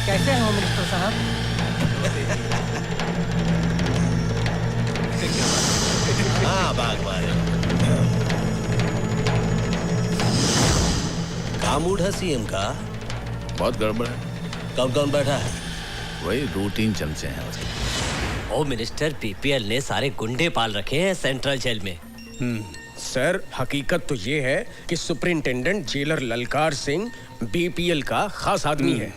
कैसे हैं home minister साहब? हाँ बागवान, क्या मूड है सीएम का? बहुत गड़बड़ है। कौन कौन बैठा है? वही 2-3 चमचे हैं उसके। होम मिनिस्टर बीपीएल ने सारे गुंडे पाल रखे हैं सेंट्रल जेल में। सर, हकीकत तो ये है कि सुपरिंटेंडेंट जेलर ललकार सिंह बीपीएल का खास आदमी है।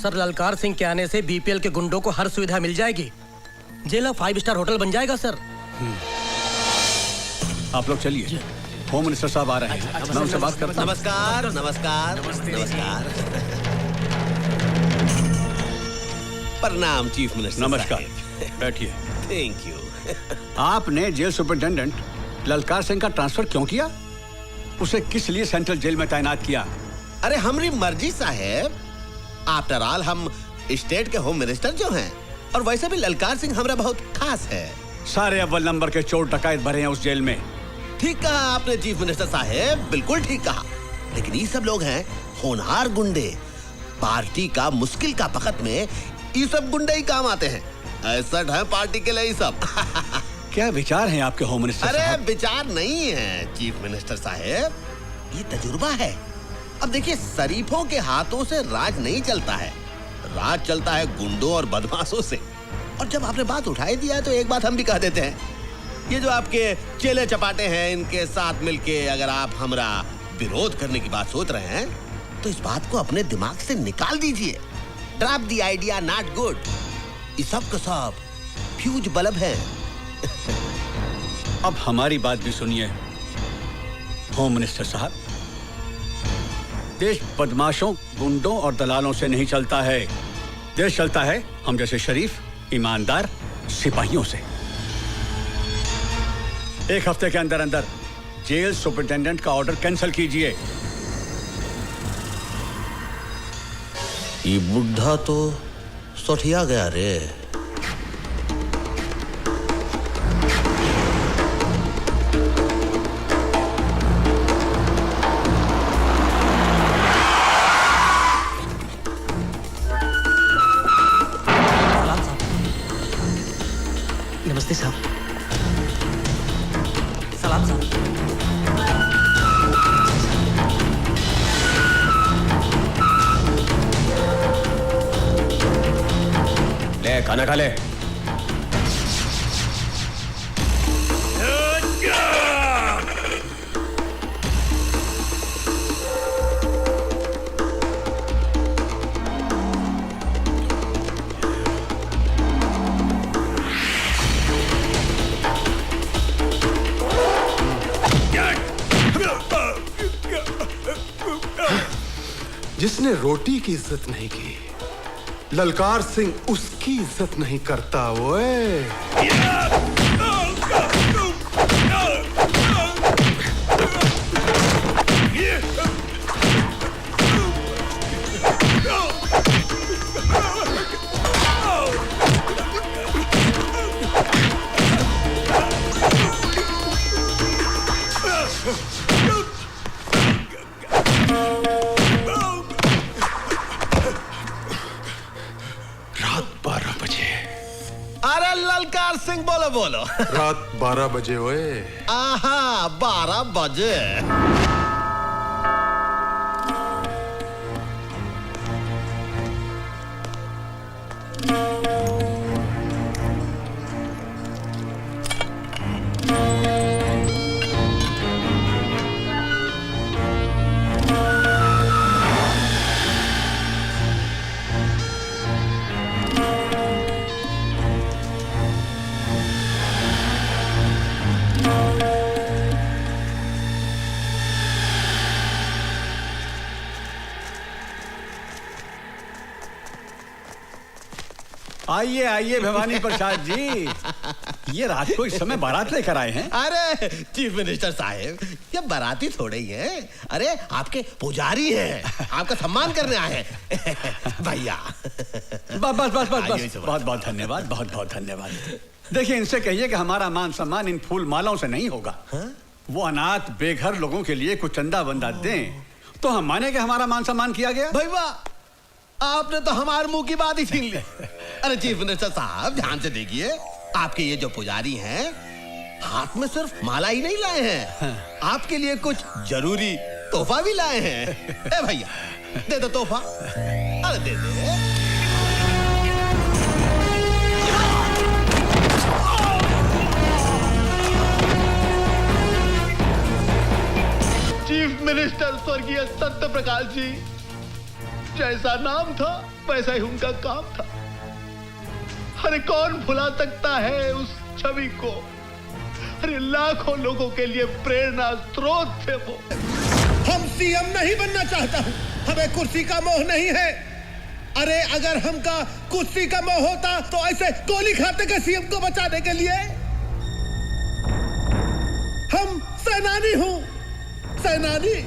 सर, ललकार सिंह के आने से बीपीएल के गुंडों को हर सुविधा मिल जाएगी। जेल 5 स्टार होटल बन जाएगा सर। आप लोग चलिए, होम मिनिस्टर साहब आ रहे हैं, मैं उनसे बात करता हूं। नमस्कार नमस्कार नमस्कार। प्रणाम चीफ मिनिस्टर। नमस्कार, बैठिए। Thank you. आपने जेल सुपरिंटेंडेंट ललकार सिंह का ट्रांसफर क्यों किया? उसे किस लिए सेंट्रल जेल में तैनात किया? अरे हमारी मर्जी साहेब। आफ्टर ऑल हम स्टेट के होम मिनिस्टर जो हैं, और वैसे भी ललकार सिंह हमारा बहुत खास है। सारे अव्वल नंबर के चोर डकैत भरे हैं उस जेल में। ठीक कहा आपने चीफ मिनिस्टर साहेब, बिल्कुल ठीक कहा। लेकिन ये सब लोग हैं होनहार गुंडे। पार्टी का मुश्किल का वक्त में ये सब गुंडे ही काम आते हैं। ऐसा है पार्टी के लिए ये सब। क्या विचार हैं आपके होम मिनिस्टर अरे साहब? विचार नहीं है चीफ मिनिस्टर साहेब, ये तजुर्बा है। अब देखिए, शरीफों के हाथों से राज नहीं चलता है, राज चलता है गुंडों और बदमाशों से। और जब आपने बात उठाई दिया है तो एक बात हम भी कह देते हैं, ये जो आपके चेले चपाटे हैं, इनके साथ मिलके अगर आप हमारा विरोध करने की बात सोच रहे हैं तो इस बात को अपने दिमाग से निकाल दीजिए। Drop the idea, not good. ये सब का सब फ्यूज बल्ब है। अब हमारी बात भी सुनिए होम मिनिस्टर साहब। देश बदमाशों, गुंडों और दलालों से नहीं चलता है। देश चलता है हम जैसे शरीफ, ईमानदार सिपाहियों से। एक हफ्ते के अंदर अंदर जेल सुपरिंटेंडेंट का ऑर्डर कैंसिल कीजिए। ये बुढ़ा तो सठिया गया रे। नमस्ते साहब। सलाम साहब। ले खाना खा ले। जिसने रोटी की इज्जत नहीं की, ललकार सिंह उसकी इज्जत नहीं करता। ओए अरे अरे ललकार सिंह बोलो बोलो। रात 12 बजे ओए। आहा 12 बजे। आइए आइए भवानी प्रसाद जी, ये रात को इस समय बारात लेकर आए हैं। अरे चीफ मिनिस्टर साहब, ये बाराती थोड़े ही हैं। अरे आपके पुजारी हैं, आपका सम्मान करने आए हैं भैया। बस बहुत बहुत धन्यवाद, बहुत बहुत धन्यवाद। देखिए इनसे कहिए कि हमारा मान सम्मान इन फूल मालाओं से नहीं होगा। वो अनाथ बेघर लोगों के लिए कुछ चंदा वंदा दें तो हम माने कि हमारा मान सम्मान किया गया। भैया आपने तो हमारे मुंह की बात ही छीन ली। अरे चीफ मिनिस्टर साहब ध्यान से देखिए, आपके ये जो पुजारी हैं हाथ में सिर्फ माला ही नहीं लाए हैं, आपके लिए कुछ जरूरी तोहफा भी लाए हैं। ए भैया दे दो तोहफा। अरे दे दे। चीफ मिनिस्टर स्वर्गीय सत्य प्रकाश जी, जैसा नाम था वैसा ही उनका काम था। अरे कौन भुला सकता है उस छवि को। अरे लाखों लोगों के लिए प्रेरणा स्रोत थे वो। हम सीएम नहीं बनना चाहता हूं, हमें कुर्सी का मोह नहीं है। अरे अगर हमका कुर्सी का मोह होता तो ऐसे गोली खाते के सीएम को बचाने के लिए। हम सेनानी हूं, सेनानी।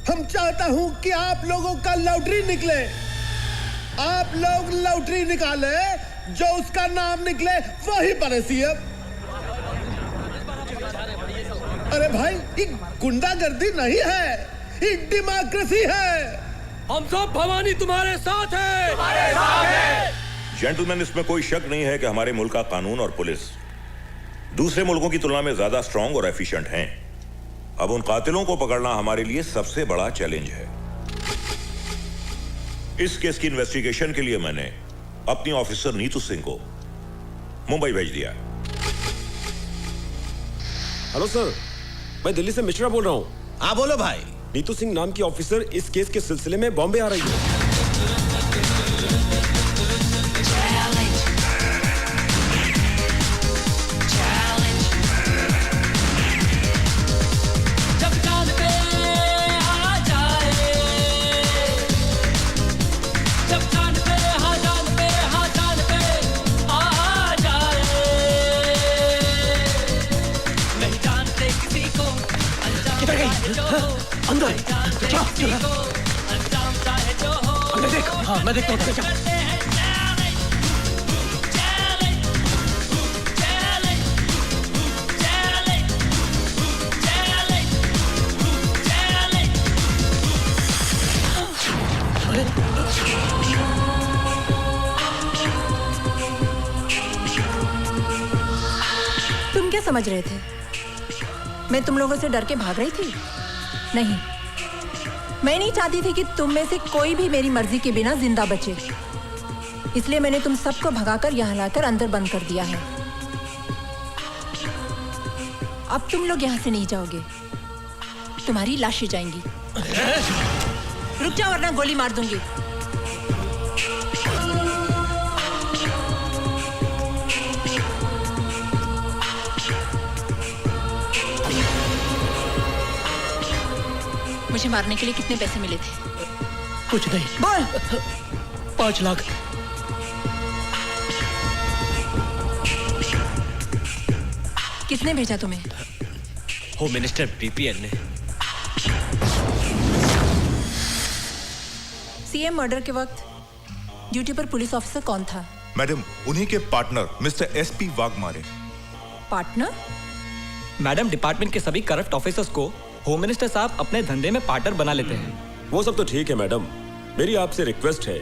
हम चाहता हूं कि आप लोगों का लॉटरी निकले, आप लोग लॉटरी निकाले, जो उसका नाम निकले वही बने सीएम। अरे भाई ये गुंडागर्दी नहीं है, ये डेमोक्रेसी है। हम सब भवानी तुम्हारे साथ हैं। जेंटलमैन, इसमें कोई शक नहीं है कि हमारे मुल्क का कानून और पुलिस दूसरे मुल्कों की तुलना में ज्यादा स्ट्रांग और एफिशिएंट हैं। अब उन कातिलों को पकड़ना हमारे लिए सबसे बड़ा चैलेंज है। इस केस की इन्वेस्टिगेशन के लिए मैंने अपनी ऑफिसर नीतू सिंह को मुंबई भेज दिया। हेलो सर, मैं दिल्ली से मिश्रा बोल रहा हूँ। हाँ बोलो भाई। नीतू सिंह नाम की ऑफिसर इस केस के सिलसिले में बॉम्बे आ रही है। अंदर देख। हाँ मैं देखता हूँ। तुम क्या समझ रहे थे? मैं तुम लोगों से डर के भाग रही थी? नहीं, मैं नहीं चाहती थी कि तुम में से कोई भी मेरी मर्जी के बिना जिंदा बचे। इसलिए मैंने तुम सबको भगाकर यहाँ लाकर अंदर बंद कर दिया है। अब तुम लोग यहाँ से नहीं जाओगे, तुम्हारी लाशें जाएंगी। रुक जाओ वरना गोली मार दूंगी। मुझे मारने के लिए कितने पैसे मिले थे? कुछ नहीं। बोल। 5 लाख। किसने भेजा तुम्हें? होम मिनिस्टर बीपीएल ने। सीएम मर्डर के वक्त ड्यूटी पर पुलिस ऑफिसर कौन था? मैडम, उन्हीं के partner mister SP Waghmare. Partner? Madam, department के सभी करप्ट ऑफिसर्स को होम मिनिस्टर साहब अपने धंधे में पार्टनर बना लेते हैं। वो सब तो ठीक है मैडम, मेरी आपसे रिक्वेस्ट है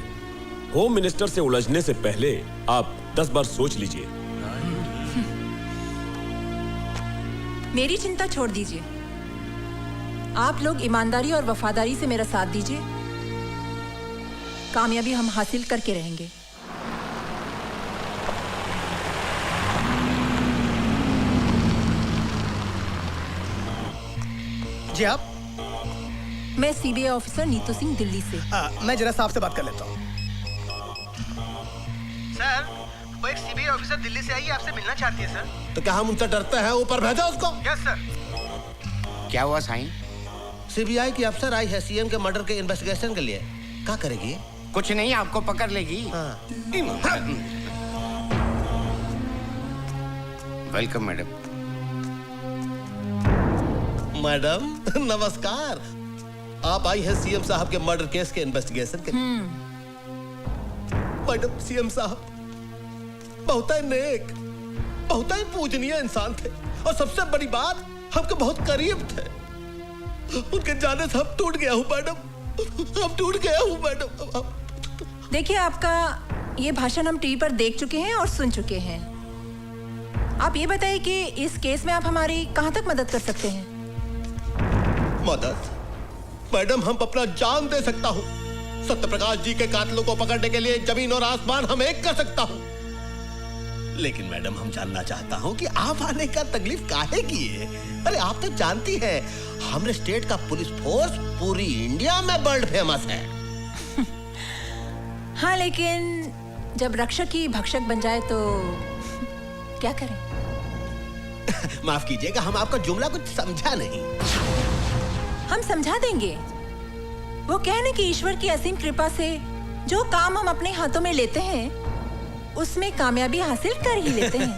होम मिनिस्टर से उलझने से पहले आप 10 बार सोच लीजिए। मेरी चिंता छोड़ दीजिए। आप लोग ईमानदारी और वफादारी से मेरा साथ दीजिए। कामयाबी हम हासिल करके रहेंगे। जी आप? मैं सीबीआई ऑफिसर नीतू सिंह, दिल्ली से। मैं जरा साहब से बात कर लेता हूँ। सर, वो एक सीबीआई ऑफिसर दिल्ली से आई है, आपसे मिलना चाहती है सर। तो क्या हम उनसे डरते हैं? ऊपर भेजा उसको। Yes sir. क्या हुआ साईं? सीबीआई की अफसर आई है सीएम के मर्डर के इन्वेस्टिगेशन के लिए। क्या करेगी? कुछ नहीं, आपको पकड़ लेगी। Welcome madam. मैडम नमस्कार। आप आई है सीएम साहब के मर्डर केस के इन्वेस्टिगेशन के लिए। मैडम, सीएम साहब बहुत ही नेक, बहुत ही पूजनीय इंसान थे और सबसे बड़ी बात, हमके बहुत करीब थे। उनके जाने से हम टूट गया हूँ मैडम, हम टूट गया हूँ मैडम। देखिए, आपका ये भाषण हम टीवी पर देख चुके हैं और सुन चुके हैं। आप ये बताइए कि इस केस में आप हमारी कहाँ तक मदद कर सकते हैं? मदद? मैडम, हम अपना जान दे सकता हूँ। सत्यप्रकाश जी के कातिलों को पकड़ने के लिए जमीन और आसमान हम एक कर सकता हूँ। लेकिन मैडम, हम जानना चाहता हूँ कि आप आने का तकलीफ काहे की है? अरे आप तो जानती हैं, हमारे स्टेट का पुलिस फोर्स पूरी इंडिया में वर्ल्ड फेमस है। हाँ, लेकिन जब रक्षक ही भक्षक बन जाए तो क्या करें? माफ कीजिएगा, हम आपका जुमला कुछ समझा नहीं। हम समझा देंगे। वो कहने कि ईश्वर की असीम कृपा से जो काम हम अपने हाथों में लेते हैं उसमें कामयाबी हासिल कर ही लेते हैं।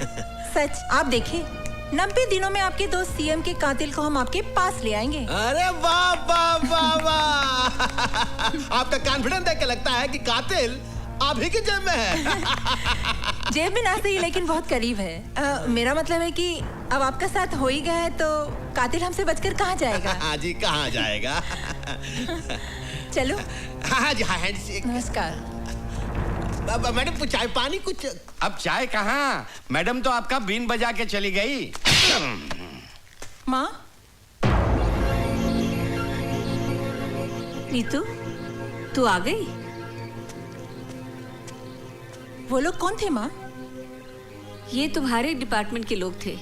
सच, आप देखिए, 90 दिनों में आपके दोस्त सीएम के कातिल को हम आपके पास ले आएंगे। अरे वाह वाह वाह वाह! आपका कॉन्फिडेंस देख के लगता है कि कातिल आप ही की जेब में है। जेब में ना सही, लेकिन बहुत करीब है। मेरा मतलब है कि अब आपका साथ हो ही गया है तो कातिल हमसे बचकर कहाँ जाएगा? हाँ जी, कहाँ जाएगा? चलो। हाँ जी, हाँ, हैंडशेक। नमस्कार। मैडम, कुछ चाय पानी कुछ? अब चाय कहाँ, मैडम तो आपका बीन बजा के चली गई। माँ? नीतू, तू आ गई? वो लोग कौन थे माँ? ये तुम्हारे डिपार्टमेंट के लोग थे।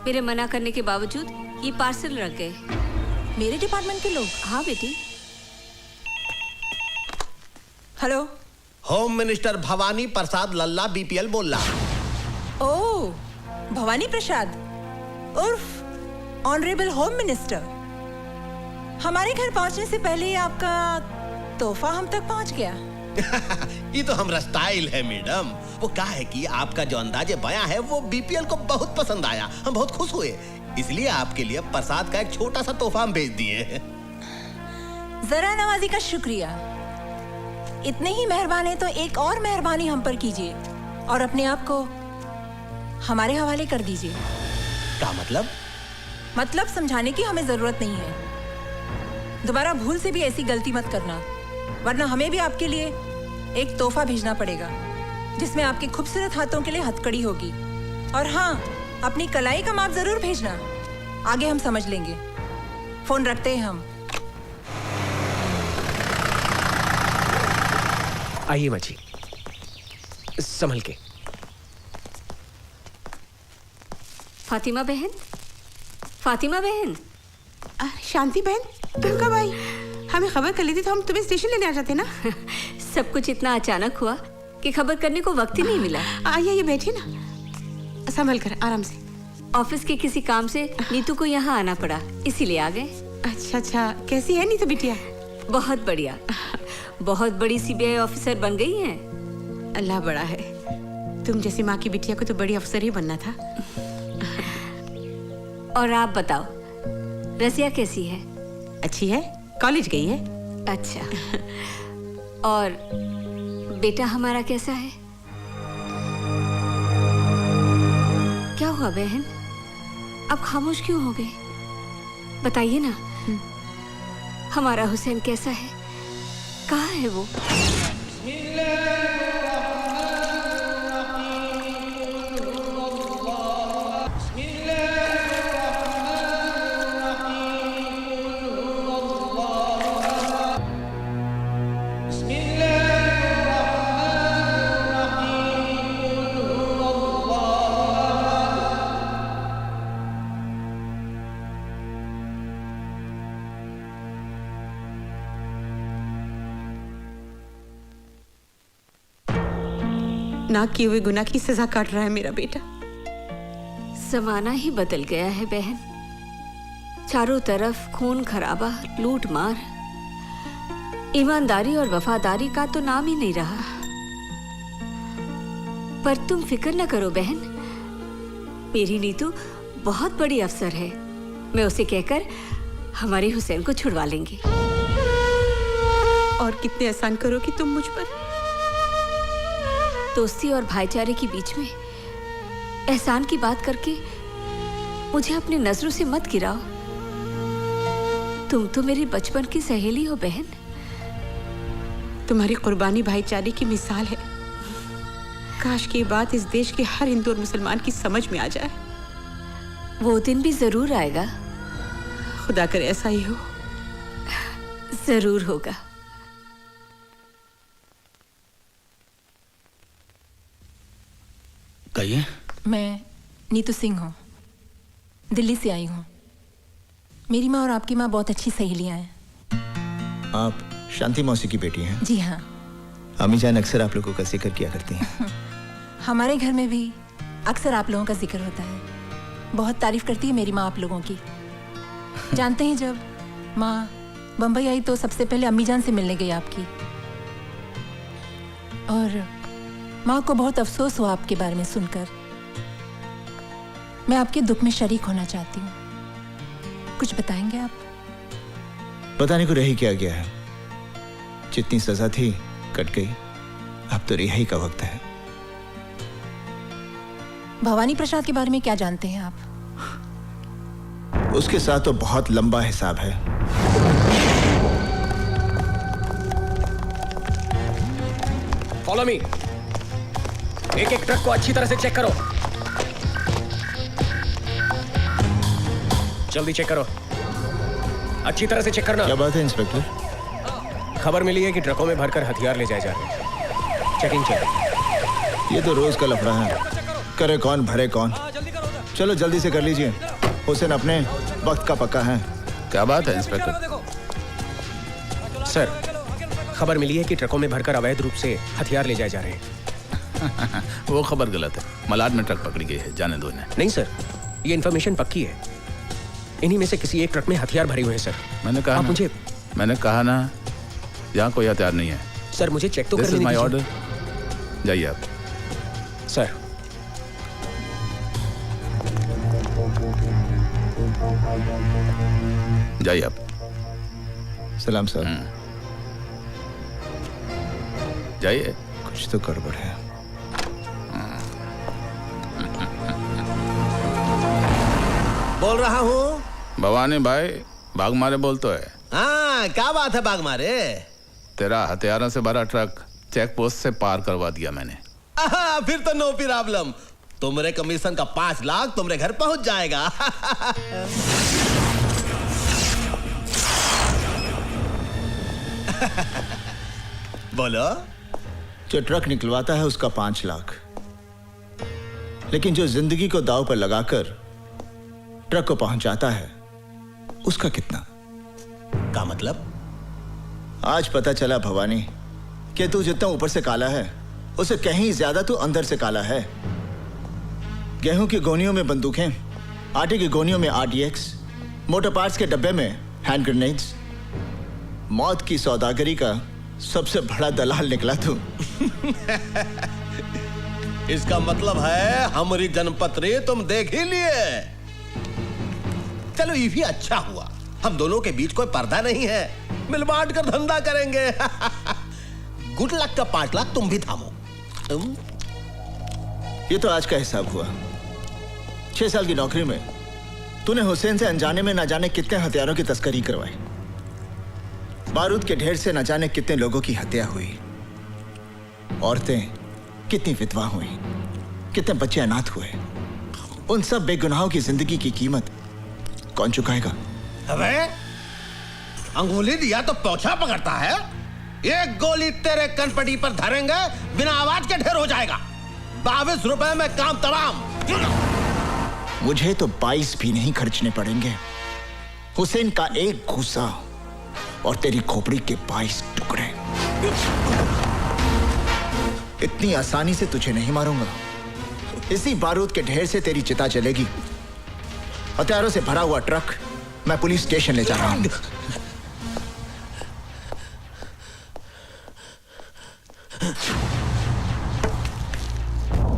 मेरे मना करने के बावजूद ये पार्सल रख गए। मेरे डिपार्टमेंट के लोग? हाँ बेटी। हेलो, होम मिनिस्टर भवानी प्रसाद लल्ला बीपीएल बोल रहा। ओह, भवानी प्रसाद उर्फ ऑनरेबल होम मिनिस्टर। हमारे घर पहुंचने से पहले ही आपका तोहफा हम तक पहुंच गया। ये तो हमारा स्टाइल है मैडम। वो क्या है कि आपका जो अंदाजे बयां है वो बीपीएल को बहुत पसंद आया, हम बहुत खुश हुए, इसलिए आपके लिए प्रसाद का एक छोटा सा तोहफा हम भेज दिए। जरा नवाजी का शुक्रिया। इतने ही मेहरबान है तो एक और मेहरबानी हम पर कीजिए और अपने आप को हमारे हवाले कर दीजिए। क्या मतलब? मतलब समझाने की हमें जरूरत नहीं है। दोबारा भूल से भी ऐसी गलती मत करना, वरना हमें भी आपके लिए एक तोहफा भेजना पड़ेगा जिसमें आपके खूबसूरत हाथों के लिए हथकड़ी होगी। और हाँ, अपनी कलाई का माप जरूर भेजना, आगे हम समझ लेंगे। फोन रखते हैं हम। आइए माँ जी, संभल के। फातिमा बहन, फातिमा बहन। शांति बहन, तुम कब आई? हमें खबर कर ली थी तो हम तुम्हें स्टेशन लेने आ जाते ना। सब कुछ इतना अचानक हुआ कि खबर करने को वक्त ही नहीं मिला। आइए बैठिए ना, संभल कर, आराम से। ऑफिस के किसी काम से नीतू को यहाँ आना पड़ा, इसीलिए आ गए। अच्छा अच्छा, कैसी है नीतू बिटिया? बहुत बढ़िया, बहुत बड़ी सीबीआई ऑफिसर बन गई हैं। अल्लाह बड़ा है, तुम जैसी माँ की बिटिया को तो बड़ी अफसर ही बनना था। और आप बताओ, रसिया कैसी है? अच्छी है, कॉलेज गई है। अच्छा, और बेटा हमारा कैसा है? क्या हुआ बहन, अब खामोश क्यों हो गए? बताइए ना, हमारा हुसैन कैसा है? कहाँ है वो? ना किए हुए गुनाह की सजा काट रहा है मेरा बेटा। जमाना ही बदल गया है बहन। चारों तरफ खून खराबा, लूट मार, ईमानदारी और वफादारी का तो नाम ही नहीं रहा। पर तुम फिक्र न करो बहन, मेरी नीतू बहुत बड़ी अफसर है। मैं उसे कहकर हमारे हुसैन को छुड़वा लेंगे। और कितने एहसान करोगी तुम मुझ पर। दोस्ती और भाईचारे के बीच में एहसान की बात करके मुझे अपनी नजरों से मत गिराओ। तुम तो मेरी बचपन की सहेली हो बहन। तुम्हारी कुर्बानी भाईचारे की मिसाल है। काश की बात इस देश के हर हिंदू और मुसलमान की समझ में आ जाए। वो दिन भी जरूर आएगा। खुदा करे ऐसा ही हो। जरूर होगा। कहिए। मैं नीतू सिंह हूँ, दिल्ली से आई हूँ। मेरी माँ और आपकी माँ बहुत अच्छी सहेलियाँ हैं। आप शांति मौसी की बेटी हैं? जी हाँ। अम्मी जान अक्सर आप लोगों का जिक्र किया करती हैं। हमारे घर में भी अक्सर आप लोगों का जिक्र होता है। बहुत तारीफ करती है मेरी माँ आप लोगों की। जानते हैं जब माँ बम्बई आई तो सबसे पहले अम्मी जान से मिलने गई आपकी, और माँ को बहुत अफसोस हुआ आपके बारे में सुनकर। मैं आपके दुख में शरीक होना चाहती हूँ। कुछ बताएंगे आप? बताने को रही क्या गया है। जितनी सजा थी कट गई, अब तो रिहाई का वक्त है। भवानी प्रसाद के बारे में क्या जानते हैं आप? उसके साथ तो बहुत लंबा हिसाब है। Follow me. एक एक ट्रक को अच्छी तरह से चेक करो। जल्दी चेक करो, अच्छी तरह से चेक करना। क्या बात है इंस्पेक्टर? खबर मिली है कि ट्रकों में भरकर हथियार ले जाए जा रहे हैं। Checking check. ये तो रोज का लफड़ा है। करे कौन भरे कौन। चलो जल्दी से कर लीजिए। हुसैन अपने वक्त का पक्का है। क्या बात है इंस्पेक्टर? सर, खबर मिली है कि ट्रकों में भरकर अवैध रूप से हथियार ले जाए जा रहे हैं। वो खबर गलत है। मलाड में ट्रक पकड़ी गई है, जाने दो इन्हें। नहीं सर, ये इन्फॉर्मेशन पक्की है। इन्हीं में से किसी एक ट्रक में हथियार भरे हुए हैं सर। मैंने कहा ना, यहाँ कोई हथियार नहीं है। सर मुझे चेक तो करने दीजिए। This is my order. जाइए आप। सर, जाइए आप। सलाम सर। जाइए। कुछ तो गड़बड़ है। बोल रहा हूँ। भवानी भाई, भाग मारे बोल तो है। हाँ, क्या बात है भाग मारे? तेरा हथियारों से भरा ट्रक चेक पोस्ट से पार करवा दिया मैंने। फिर तो नो प्रॉब्लम। तुम्हारे कमीशन का 5 लाख तुम्हारे घर पहुंच जाएगा। बोलो। जो ट्रक निकलवाता है उसका 5 लाख, लेकिन जो जिंदगी को दांव पर लगाकर ट्रक को पहुंचाता है उसका कितना? का मतलब? आज पता चला भवानी कि तू जितना ऊपर से काला है उससे कहीं ज्यादा तू अंदर से काला है। गेहूं की गोनियों में बंदूकें, आटे की गोनियों में RDX, मोटर पार्ट्स के डब्बे में हैंड ग्रेनेड्स। मौत की सौदागरी का सबसे बड़ा दलाल निकला तू। इसका मतलब है हमारी जनपत्री तुम देख ही लिए। चलो ये भी अच्छा हुआ, हम दोनों के बीच कोई पर्दा नहीं है। मिल बांट कर धंधा करेंगे। गुड लक का 5 लाख तुम भी थामो। तुम ये तो आज का हिसाब हुआ। 6 साल की नौकरी में तूने हुसैन से अनजाने में ना जाने कितने हथियारों की तस्करी करवाई। बारूद के ढेर से न जाने कितने लोगों की हत्या हुई। औरतें कितनी विधवा हुई, कितने बच्चे अनाथ हुए, उन सब बेगुनाहों की जिंदगी की कीमत कौन चुकाएगा? अबे अंगुली दिया तो पोछा पकड़ता है। एक गोली तेरे कनपटी पर धरेंगे, बिना आवाज के ढेर हो जाएगा। 22 रुपए में काम तमाम। मुझे तो 22 भी नहीं खर्चने पड़ेंगे। हुसैन का एक घूसा और तेरी खोपड़ी के 22 टुकड़े। इतनी आसानी से तुझे नहीं मारूंगा। इसी बारूद के ढेर से तेरी चिता चलेगी। हथियारों से भरा हुआ ट्रक मैं पुलिस स्टेशन ले जा रहा हूं।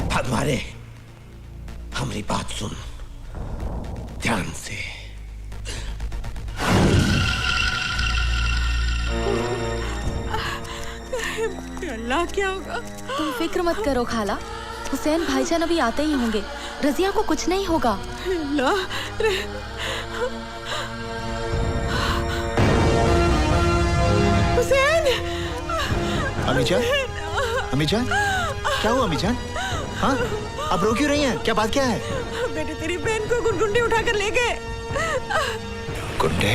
भगवारे, हमारी बात सुन ध्यान से। अल्लाह, क्या होगा? तुम फिक्र मत करो खाला, हुसैन भाईजान अभी आते ही होंगे। रजिया को कुछ नहीं होगा। हुसैन! अमीजान, अमीजान, क्या हुआ अमीजान? हाँ, अब रो क्यों रही हैं? क्या बात क्या है? बेटे, तेरी बहन को गुंडे उठाकर ले गए। गुंडे?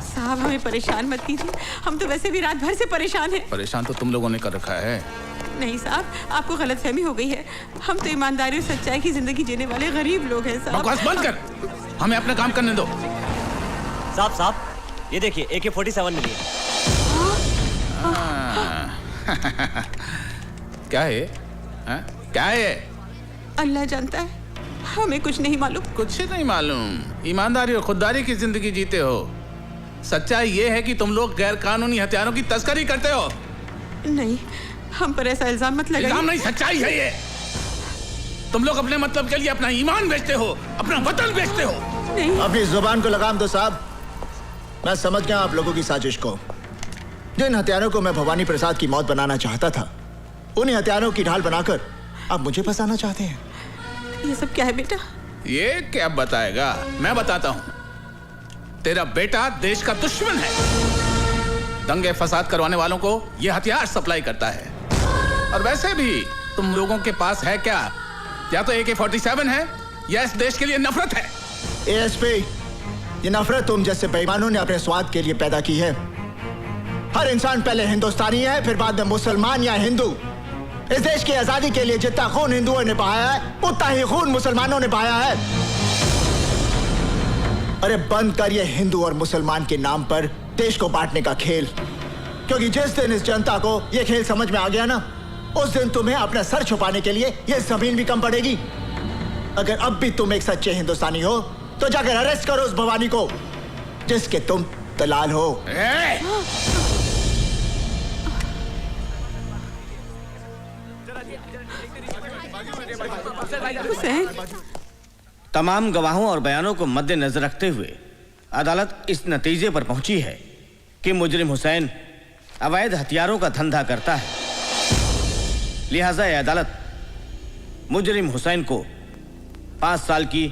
साहब, हमें परेशान मत कीजिए। हम तो वैसे भी रात भर से परेशान हैं। परेशान तो तुम लोगों ने कर रखा है। नहीं साहब, आपको गलतफहमी हो गई है। हम तो ईमानदारी और सच्चाई की जिंदगी जीने वाले गरीब लोग हैं साहब। बकवास बंद कर, हमें अपना काम करने दो। साहब, ये देखिए AK-47 मिली है। क्या है? क्या है? अल्लाह जानता है, हमें कुछ नहीं मालूम। कुछ नहीं मालूम? ईमानदारी और खुददारी की जिंदगी जीते हो। सच्चाई ये है कि तुम लोग गैर कानूनी हथियारों की तस्करी करते हो। नहीं, हम पर ऐसा इल्जाम मत लगाइए। इल्जाम नहीं, सच्चाई है ये। तुम लोग अपने मतलब के लिए अपना ईमान बेचते हो, अपना वतन बेचते हो। नहीं। अपनी जुबान को लगाम दो साहब। मैं समझ गया आप लोगों की साजिश को। जिन हथियारों को मैं भवानी प्रसाद की मौत बनाना चाहता था, उन्हीं हथियारों की ढाल बनाकर आप मुझे फंसाना चाहते हैं। ये सब क्या है बेटा? ये क्या बताएगा, मैं बताता हूँ। तेरा बेटा देश का दुश्मन है। दंगे फसाद करवाने वालों को ये हथियार सप्लाई करता है। और वैसे भी तुम लोगों के पास है क्या? या तो AK-47 है या इस देश के लिए नफरत है। ASP, ये नफरत तुम जैसे बेईमानों ने अपने स्वाद के लिए पैदा की है। हर इंसान पहले हिंदुस्तानी है, फिर बाद में मुसलमान या हिंदू। इस देश की आजादी के लिए जितना खून हिंदुओं ने बहाया है, उतना ही खून मुसलमानों ने बहाया है। अरे बंद कर ये हिंदू और मुसलमान के नाम पर देश को बांटने का खेल। क्योंकि जिस दिन इस जनता को ये खेल समझ में आ गया ना, उस दिन तुम्हें अपना सर छुपाने के लिए ये जमीन भी कम पड़ेगी। अगर अब भी तुम एक सच्चे हिंदुस्तानी हो तो जाकर अरेस्ट करो उस भवानी को जिसके तुम दलाल हो। तमाम गवाहों और बयानों को मद्देनजर रखते हुए अदालत इस नतीजे पर पहुंची है कि मुजरिम हुसैन अवैध हथियारों का धंधा करता है। लिहाजा यह अदालत मुजरिम हुसैन को 5 साल की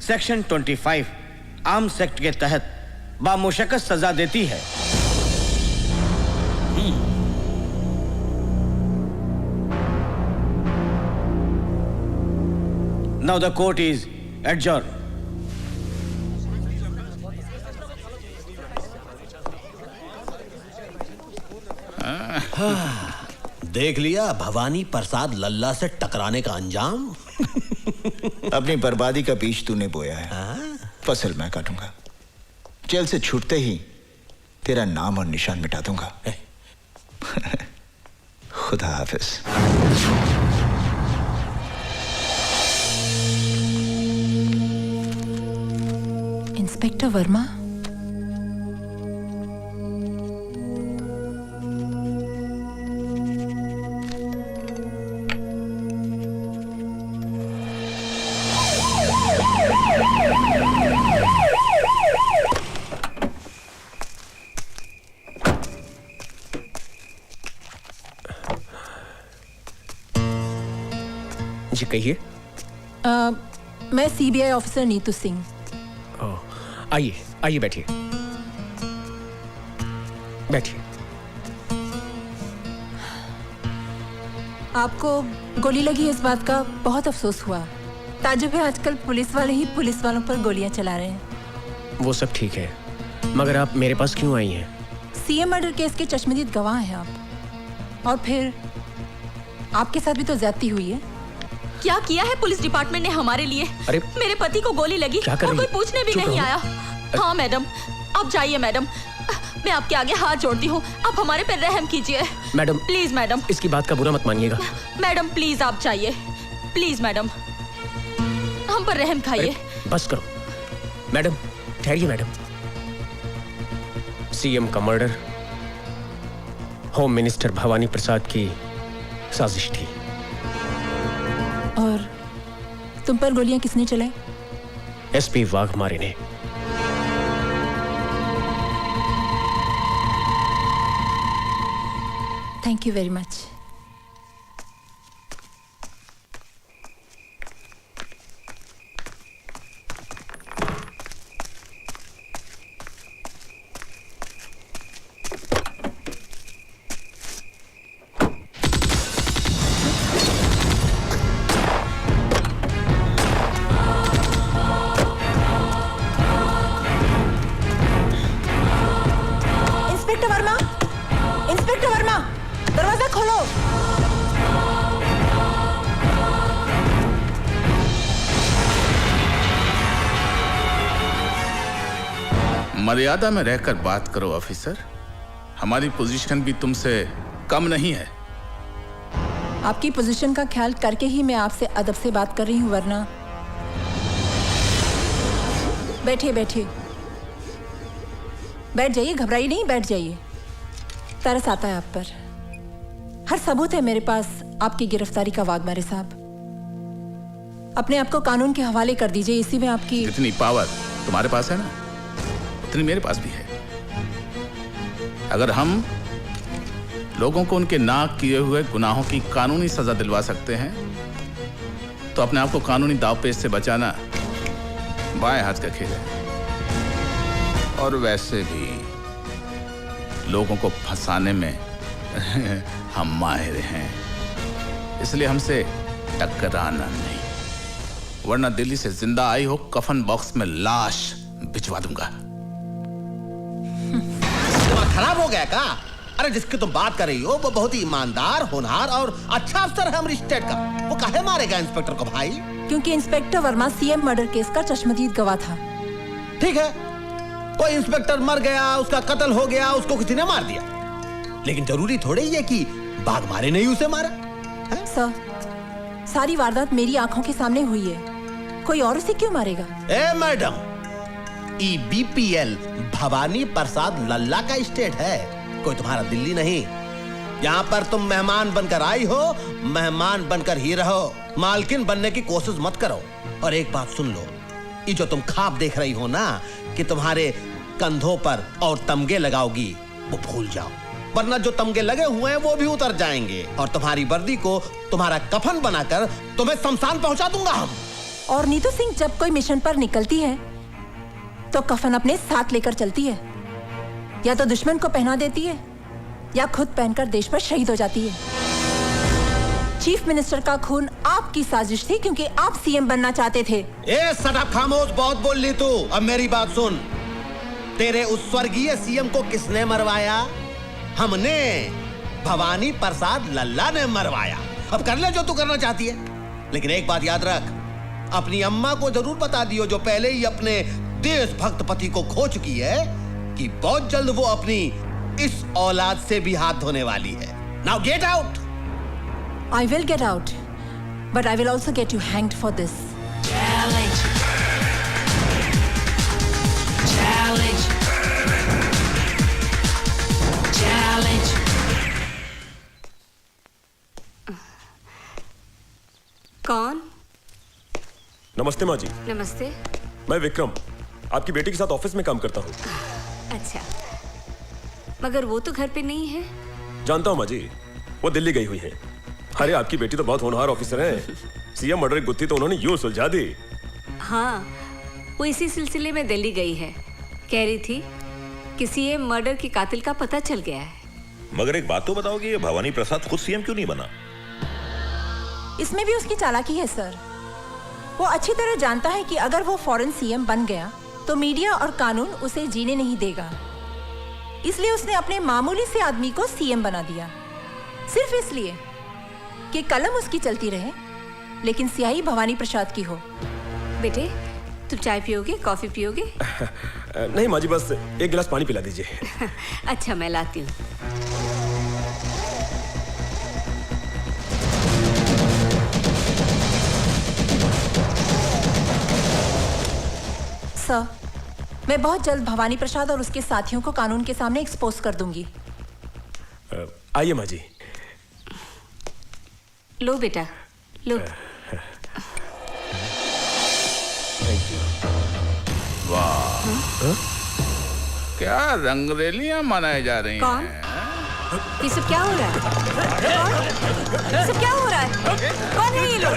सेक्शन 25 आर्म्स एक्ट के तहत बामुशक्कत सजा देती है। Now the court is adjourned. देख लिया भवानी प्रसाद लल्ला से टकराने का अंजाम। अपनी बर्बादी का बीज तूने बोया है, फसल मैं काटूंगा। जेल से छूटते ही तेरा नाम और निशान मिटा दूंगा। खुदा हाफिज। इंस्पेक्टर वर्मा, जी कहिए। मैं सीबीआई ऑफिसर नीतू सिंह। आइए आइए, बैठिए बैठिए। आपको गोली लगी इस बात का बहुत अफसोस हुआ। ताजुब है, आजकल पुलिस वाले ही पुलिस वालों पर गोलियां चला रहे हैं। वो सब ठीक है, मगर आप मेरे पास क्यों आई हैं? सीएम मर्डर केस के चश्मदीद गवाह हैं आप, और फिर आपके साथ भी तो ज्यादती हुई है। क्या किया है पुलिस डिपार्टमेंट ने हमारे लिए? अरे मेरे पति को गोली लगी क्या कर और रही कोई है? पूछने भी नहीं आया। हाँ मैडम, आप जाइए मैडम, मैं आपके आगे हाथ जोड़ती हूँ, आप हमारे पे रहम कीजिए मैडम। प्लीज मैडम, इसकी बात का बुरा मत मानिएगा। मैडम प्लीज आप जाइए, प्लीज मैडम, हम पर रहम खाइए। बस करो मैडम, ठहरिए मैडम। सीएम का मर्डर होम मिनिस्टर भवानी प्रसाद की साजिश थी। और तुम पर गोलियां किसने चलाई? एसपी वाघमारे ने। Thank you very much. Inspector Verma, दरवाजा खोलो। मर्यादा में रहकर बात करो ऑफिसर, हमारी पोजीशन भी तुमसे कम नहीं है। आपकी पोजीशन का ख्याल करके ही मैं आपसे अदब से बात कर रही हूँ, वरना। बैठिए बैठिए, बैठ जाइए, घबराइए नहीं, बैठ जाइए। तरस आता है आप पर। हर सबूत है मेरे पास आपकी गिरफ्तारी का, वाघमारे साहब। अपने आप को कानून के हवाले कर दीजिए, इसी में आपकी जितनी पावर तुम्हारे पास है ना, उतनी मेरे पास भी है। अगर हम लोगों को उनके नाक किए हुए गुनाहों की कानूनी सजा दिलवा सकते हैं, तो अपने आप को कानूनी दावपेच से बचाना बाएं हाथ का खेल है। और वैसे भी लोगों को फंसाने में हम माहिर हैं, इसलिए हमसे टकराना नहीं, वरना दिल्ली से जिंदा आई हो कफन बॉक्स में लाश भिजवा दूंगा। दिमाग खराब हो गया का? अरे जिसकी तुम बात कर रही हो वो बहुत ही ईमानदार, होनहार और अच्छा अफसर है हमारी स्टेट का। वो काहे मारेगा इंस्पेक्टर को भाई? क्योंकि inspector Verma CM murder case का चश्मदीद गवाह था। ठीक है, कोई इंस्पेक्टर मर गया, उसका कत्ल हो गया, उसको किसी ने मार दिया, लेकिन जरूरी थोड़ी ही है कि वाघमारे ने ही उसे मारा। सर, सारी वारदात मेरी आंखों के सामने हुई है, कोई और उसे क्यों मारेगा? ए मैडम, बीपीएल भवानी प्रसाद लल्ला का स्टेट है, कोई तुम्हारा दिल्ली नहीं। यहाँ पर तुम मेहमान बनकर आई हो, मेहमान बनकर ही रहो, मालकिन बनने की कोशिश मत करो। और एक बात सुन लो, ये जो तुम ख्वाब देख रही हो ना कि तुम्हारे कंधों पर और तमगे लगाओगी, वो भूल जाओ, वरना जो तमगे लगे हुए हैं वो भी उतर जाएंगे और तुम्हारी वर्दी को तुम्हारा कफन बनाकर तुम्हें शमशान पहुंचा दूंगा हम। और नीतू सिंह जब कोई मिशन पर निकलती है तो कफन अपने साथ लेकर चलती है, या तो दुश्मन को पहना देती है या खुद पहनकर देश पर शहीद हो जाती है। चीफ मिनिस्टर का खून आपकी साजिश थी, क्योंकि आप सीएम बनना चाहते थे। ए सटअप, खामोश, बहुत बोल ली तू। अब मेरी बात सुन, तेरे उस स्वर्गीय सीएम को किसने मरवाया? हमने, भवानी प्रसाद लल्ला ने मरवाया। अब कर ले जो तू करना चाहती है, लेकिन एक बात याद रख, अपनी अम्मा को जरूर बता दियो, जो पहले ही अपने देशभक्त पति को खो चुकी है, कि बहुत जल्द वो अपनी इस औलाद से भी हाथ धोने वाली है। Now get out. I will get out, but I will also get you hanged for this. Challenge. Challenge. Challenge. कौन? नमस्ते माँ जी। नमस्ते। मैं विक्रम, आपकी बेटी के साथ ऑफिस में काम करता हूँ। अच्छा, मगर वो तो घर पे नहीं है। जानता हूँ माँ जी, वो दिल्ली गई हुई है। अरे आपकी बेटी तो बहुत होनहार ऑफिसर है। सीएम मर्डर की गुत्थी तो उन्होंने यूं सुलझा दी। हाँ, वो इसी सिलसिले में दिल्ली गई है। कह रही थी कि सीएम मर्डर के कातिल का पता चल गया है। मगर एक बात तो बताओ कि ये भवानी प्रसाद खुद सीएम क्यों नहीं बना? इसमें भी उसकी चालाकी है सर। वो अच्छी तरह जानता है कि अगर वो फौरन सीएम बन गया तो मीडिया और कानून उसे जीने नहीं देगा। इसलिए उसने अपने मामूली से आदमी को सीएम बना दिया, सिर्फ इसलिए कि कलम उसकी चलती रहे लेकिन स्याही भवानी प्रसाद की हो। बेटे, तुम चाय पियोगे, कॉफी पियोगे? नहीं माँ जी, बस एक गिलास पानी पिला दीजिए। अच्छा, मैं लाती हूँ। सर, मैं बहुत जल्द भवानी प्रसाद और उसके साथियों को कानून के सामने एक्सपोज कर दूंगी। आइए माँ जी। लो बेटा, लो। वाह, क्या रंगरेलियां मनाई जा रही कौन? हैं? ये सब क्या हो रहा है? कौन? ये सब क्या हो रहा है? कौन है ये लोग?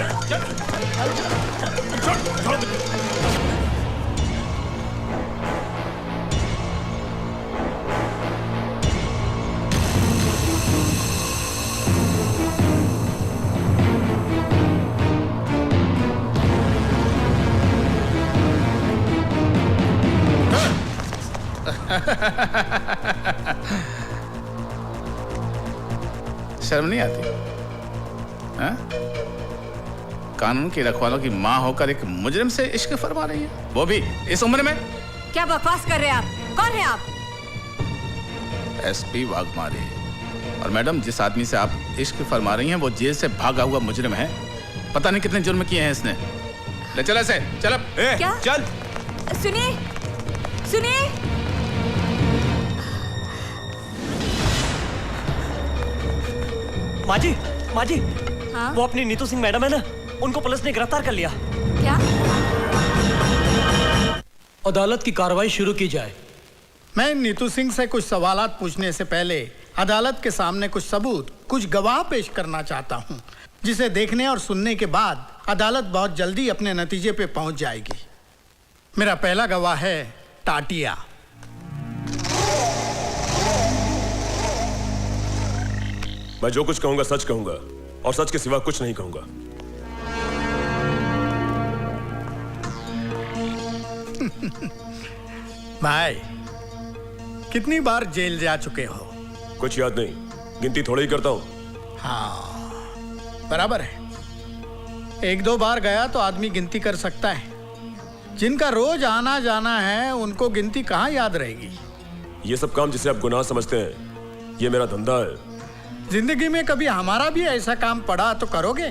शर्म नहीं आती? हाँ? कानून की रखवालों की माँ होकर एक मुजरिम से इश्क फरमा रही है, वो भी इस उम्र में। क्या बकवास कर रहे हैं आप? कौन है आप? एसपी वाघमारे। और मैडम, जिस आदमी से आप इश्क फरमा रही हैं वो जेल से भागा हुआ मुजरिम है। पता नहीं कितने जुर्म किए हैं इसने। ले चल ऐसे, चल अब। क्या? चल। सुनिए, सुनिए। माँ जी, माँ जी, हाँ? वो अपनी नीतू सिंह मैडम है ना, उनको पुलिस ने गिरफ्तार कर लिया। क्या? अदालत की कार्रवाई शुरू की जाए। मैं नीतू सिंह से कुछ सवालात पूछने से पहले अदालत के सामने कुछ सबूत, कुछ गवाह पेश करना चाहता हूं, जिसे देखने और सुनने के बाद अदालत बहुत जल्दी अपने नतीजे पे पहुंच जाएगी। मेरा पहला गवाह है टाटिया। मैं जो कुछ कहूंगा सच कहूंगा और सच के सिवा कुछ नहीं कहूंगा। भाई, कितनी बार जेल जा चुके हो? कुछ याद नहीं, गिनती थोड़ी ही करता हूं। हाँ, बराबर है। एक दो बार गया तो आदमी गिनती कर सकता है। जिनका रोज आना जाना है उनको गिनती कहाँ याद रहेगी? ये सब काम जिसे आप गुनाह समझते हैं, ये मेरा धंधा है। जिंदगी में कभी हमारा भी ऐसा काम पड़ा तो करोगे?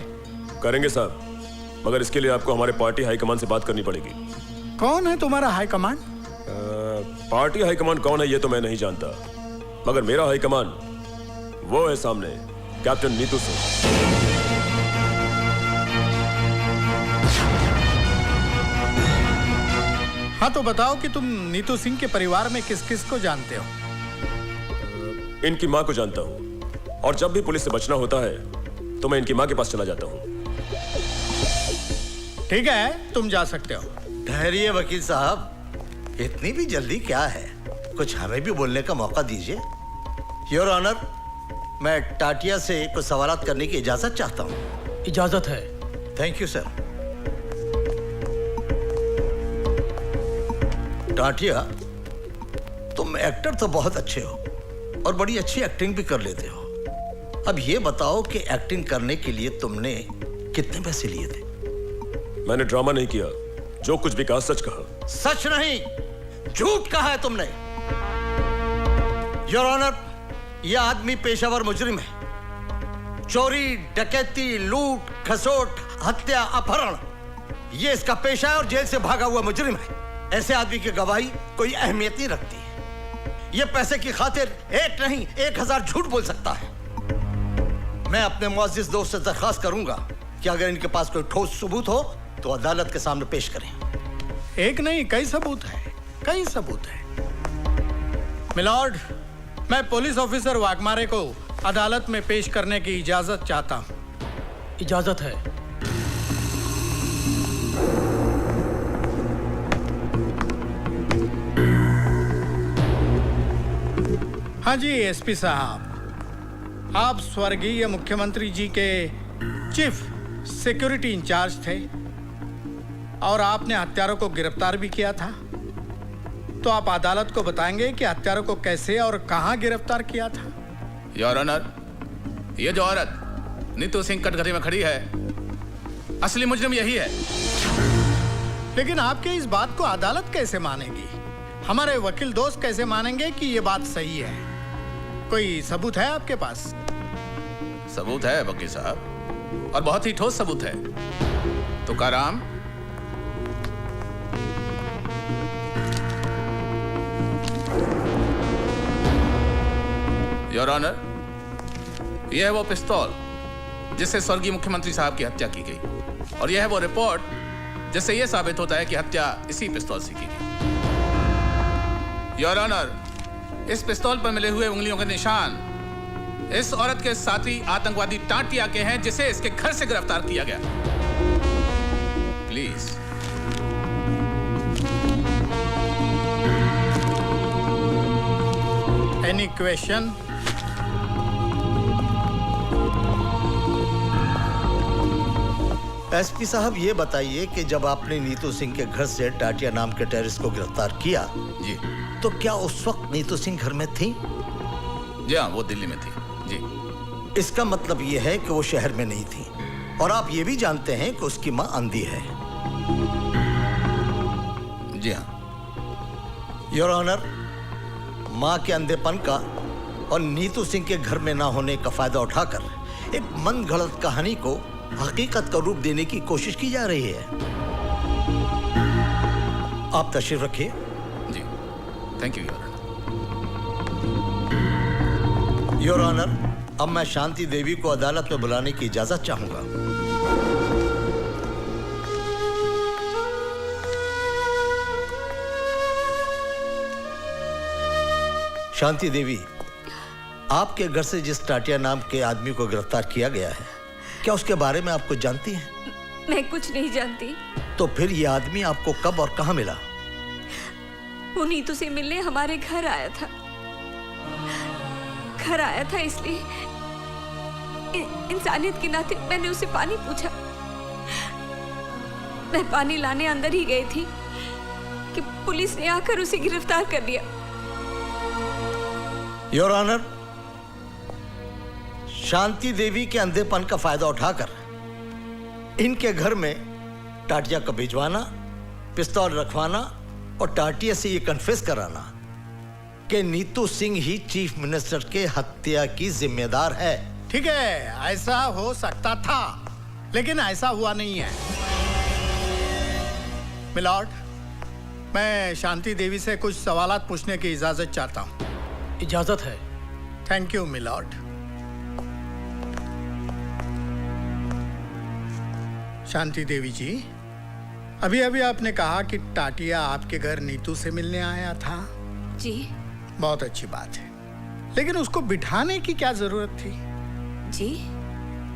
करेंगे साहब, मगर इसके लिए आपको हमारे पार्टी हाईकमान से बात करनी पड़ेगी। कौन है तुम्हारा हाईकमान? पार्टी हाईकमान कौन है ये तो मैं नहीं जानता, मगर मेरा हाईकमान वो है सामने, कैप्टन नीतू सिंह। हाँ, तो बताओ कि तुम नीतू सिंह के परिवार में किस किस को जानते हो? इनकी माँ को जानता हूँ, और जब भी पुलिस से बचना होता है तो मैं इनकी माँ के पास चला जाता हूँ। ठीक है, तुम जा सकते हो। ठहरिए वकील साहब, इतनी भी जल्दी क्या है? कुछ हमें भी बोलने का मौका दीजिए। योर ऑनर, मैं टाटिया से कुछ सवालात करने की इजाजत चाहता हूँ। इजाजत है। Thank you sir. टाटिया, तुम एक्टर तो बहुत अच्छे हो और बड़ी अच्छी एक्टिंग भी कर लेते हो। अब ये बताओ कि एक्टिंग करने के लिए तुमने कितने पैसे लिए थे? मैंने ड्रामा नहीं किया, जो कुछ भी कहा सच कहा। सच नहीं, झूठ कहा है तुमने। योर ऑनर, यह आदमी पेशावर मुजरिम है। चोरी, डकैती, लूट, खसोट, हत्या, अपहरण, ये इसका पेशा है और जेल से भागा हुआ मुजरिम है। ऐसे आदमी की गवाही कोई अहमियत नहीं रखती है। ये पैसे की खातिर एक नहीं 1000 झूठ बोल सकता है। मैं अपने मुअज़्ज़िज़ दोस्त से दरख्वास्त करूंगा कि अगर इनके पास कोई ठोस सबूत हो तो अदालत के सामने पेश करें। एक नहीं, कई सबूत है, कई सबूत है। मिलॉर्ड, मैं पुलिस ऑफिसर वाघमारे को अदालत में पेश करने की इजाजत चाहता हूं। इजाजत है। हाँ जी एसपी साहब, आप स्वर्गीय मुख्यमंत्री जी के चीफ सिक्योरिटी इंचार्ज थे और आपने हत्यारों को गिरफ्तार भी किया था। तो आप अदालत को बताएंगे कि हत्यारों को कैसे और कहां गिरफ्तार किया था। योर ऑनर, ये जो औरत नीतू सिंह कटघरे में खड़ी है, असली मुजरिम यही है। लेकिन आपके इस बात को अदालत कैसे मानेगी? हमारे वकील दोस्त कैसे मानेंगे कि ये बात सही है? कोई सबूत है आपके पास? सबूत है वकील साहब, और बहुत ही ठोस सबूत है। तुकाराम, योर ऑनर, यह है वो पिस्तौल जिससे स्वर्गीय मुख्यमंत्री साहब की हत्या की गई, और यह है वो रिपोर्ट जिससे यह साबित होता है कि हत्या इसी पिस्तौल से की गई। योर ऑनर, इस पिस्तौल पर मिले हुए उंगलियों के निशान इस औरत के साथी आतंकवादी टाटिया के हैं जिसे इसके घर से गिरफ्तार किया गया। प्लीज। Any question? एसपी साहब, ये बताइए कि जब आपने नीतू सिंह के घर से टाटिया नाम के टेररिस्ट को गिरफ्तार किया जी, तो क्या उस वक्त नीतू सिंह घर में थी? जी हाँ, वो दिल्ली में थी। जी। इसका मतलब ये है कि वो शहर में नहीं थी, और आप ये भी जानते हैं कि उसकी मां अंधी है। जी हाँ। योर ऑनर, मां के अंधेपन का और नीतू सिंह के घर में ना होने का फायदा उठाकर एक मन गढ़ंत कहानी को हकीकत का रूप देने की कोशिश की जा रही है। आप तशरीफ रखिए। जी, थैंक यू योर ऑनर। अब मैं शांति देवी को अदालत में बुलाने की इजाजत चाहूंगा। शांति देवी, आपके घर से जिस टाटिया नाम के आदमी को गिरफ्तार किया गया है, क्या उसके बारे में आप कुछ जानती हैं? मैं कुछ नहीं जानती। तो फिर ये आदमी आपको कब और कहां मिला? वो नीतू से मिलने हमारे घर आया था। घर आया था इसलिए इंसानियत के नाते मैंने उसे पानी पूछा। मैं पानी लाने अंदर ही गई थी कि पुलिस ने आकर उसे गिरफ्तार कर लिया। योर ऑनर, शांति देवी के अंधेपन का फायदा उठाकर इनके घर में टाटिया को भिजवाना, पिस्तौल रखवाना और टाटिया से ये कन्फेस कराना कि नीतू सिंह ही चीफ मिनिस्टर के हत्या की जिम्मेदार है। ठीक है, ऐसा हो सकता था, लेकिन ऐसा हुआ नहीं है। मिलॉर्ड, मैं शांति देवी से कुछ सवालात पूछने की इजाजत चाहता हूं। इजाजत है। Thank you milord. Shanti Devi ji, अभी अभी आपने कहा कि टाटिया आपके घर नीतू से मिलने आया था। जी। बहुत अच्छी बात है, लेकिन उसको बिठाने की क्या जरूरत थी? जी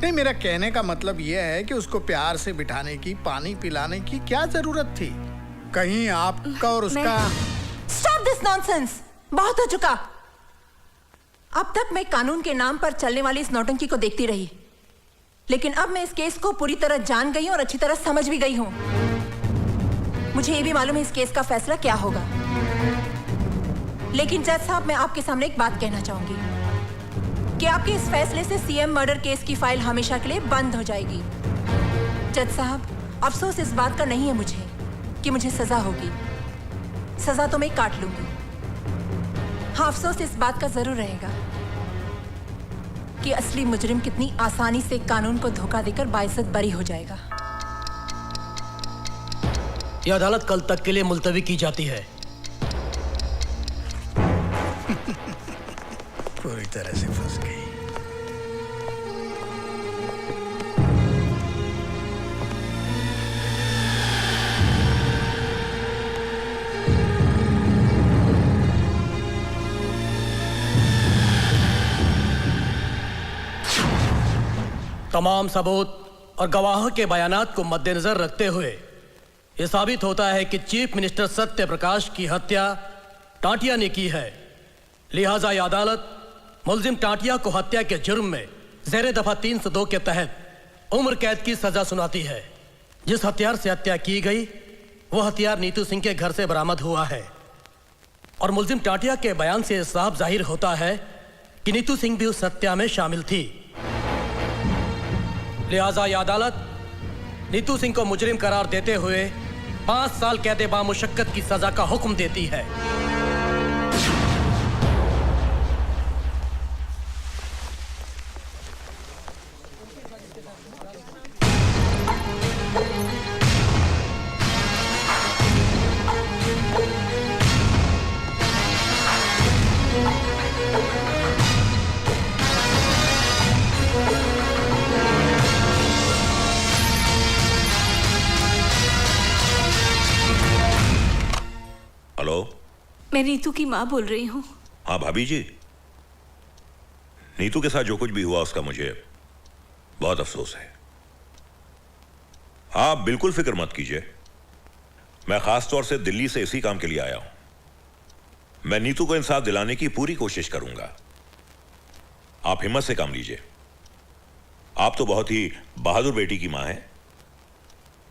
नहीं, मेरा कहने का मतलब यह है कि उसको प्यार से बिठाने की, पानी पिलाने की क्या जरूरत थी? कहीं आपका और उसका... Stop this nonsense! बहुत हो चुका। अब तक मैं कानून के नाम पर चलने वाली इस नौटंकी को देखती रही, लेकिन अब मैं इस केस को पूरी तरह जान गई हूं और अच्छी तरह समझ भी गई हूं। मुझे ये भी मालूम है इस केस का फैसला क्या होगा। लेकिन जज साहब, मैं आपके सामने एक बात कहना चाहूंगी कि आपके इस फैसले से सीएम मर्डर केस की फाइल हमेशा के लिए बंद हो जाएगी। जज साहब, अफसोस इस बात का नहीं है मुझे कि मुझे सजा होगी। सजा तो मैं काट लूंगी। हाँ, अफसोस इस बात का जरूर रहेगा कि असली मुजरिम कितनी आसानी से कानून को धोखा देकर बाइज्जत बरी हो जाएगा। यह अदालत कल तक के लिए मुलतवी की जाती है। पूरी तरह से फंस गई। तमाम सबूत और गवाहों के बयानात को मद्देनजर रखते हुए यह साबित होता है कि चीफ मिनिस्टर सत्य प्रकाश की हत्या टाटिया ने की है। लिहाजा यह अदालत मुलजिम टाटिया को हत्या के जुर्म में ज़ेरे दफा 302 के तहत उम्र कैद की सजा सुनाती है। जिस हथियार से हत्या की गई वह हथियार नीतू सिंह के घर से बरामद हुआ है और मुलजिम टाटिया के बयान से साफ जाहिर होता है कि नीतू सिंह भी उस हत्या में शामिल थी। लिहाजा यह अदालत नीतू सिंह को मुजरिम करार देते हुए 5 साल कैद बामुशक्कत की सजा का हुक्म देती है। मैं नीतू की माँ बोल रही हूँ। हाँ भाभी जी, नीतू के साथ जो कुछ भी हुआ उसका मुझे बहुत अफसोस है। आप बिल्कुल फिक्र मत कीजिए, मैं खास तौर से दिल्ली से इसी काम के लिए आया हूं। मैं नीतू को इंसाफ दिलाने की पूरी कोशिश करूंगा। आप हिम्मत से काम लीजिए। आप तो बहुत ही बहादुर बेटी की मां हैं।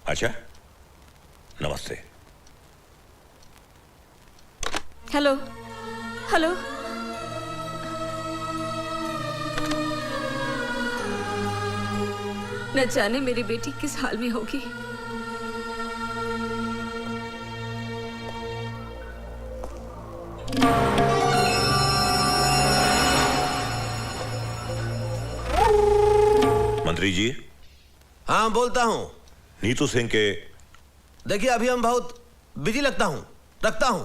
अच्छा, नमस्ते। हेलो हेलो, न जाने मेरी बेटी किस हाल में होगी। मंत्री जी। हाँ बोलता हूं। नीतू सिंह के देखिए अभी हम बहुत बिजी लगता हूं, रखता हूं।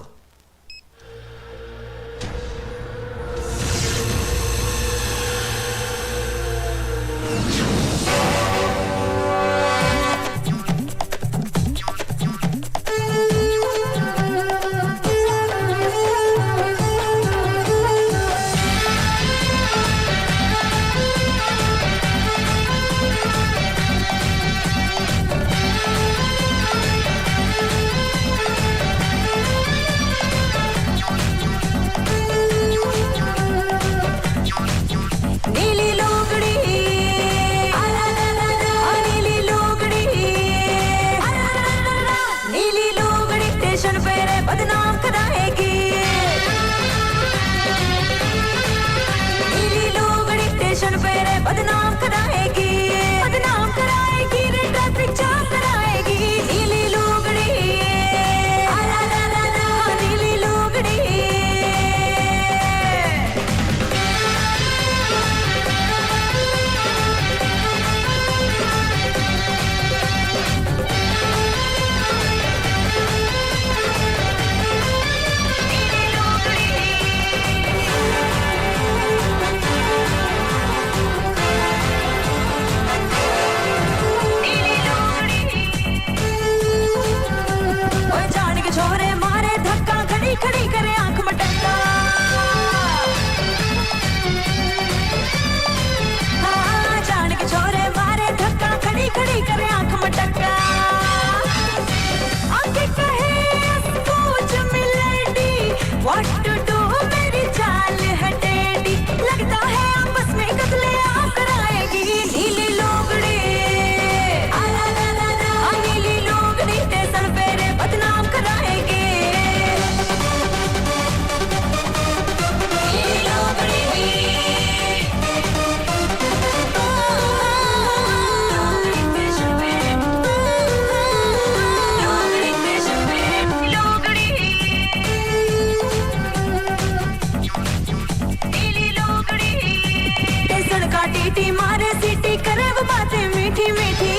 टीटी मारे सीटी करे वो बातें मीठी मीठी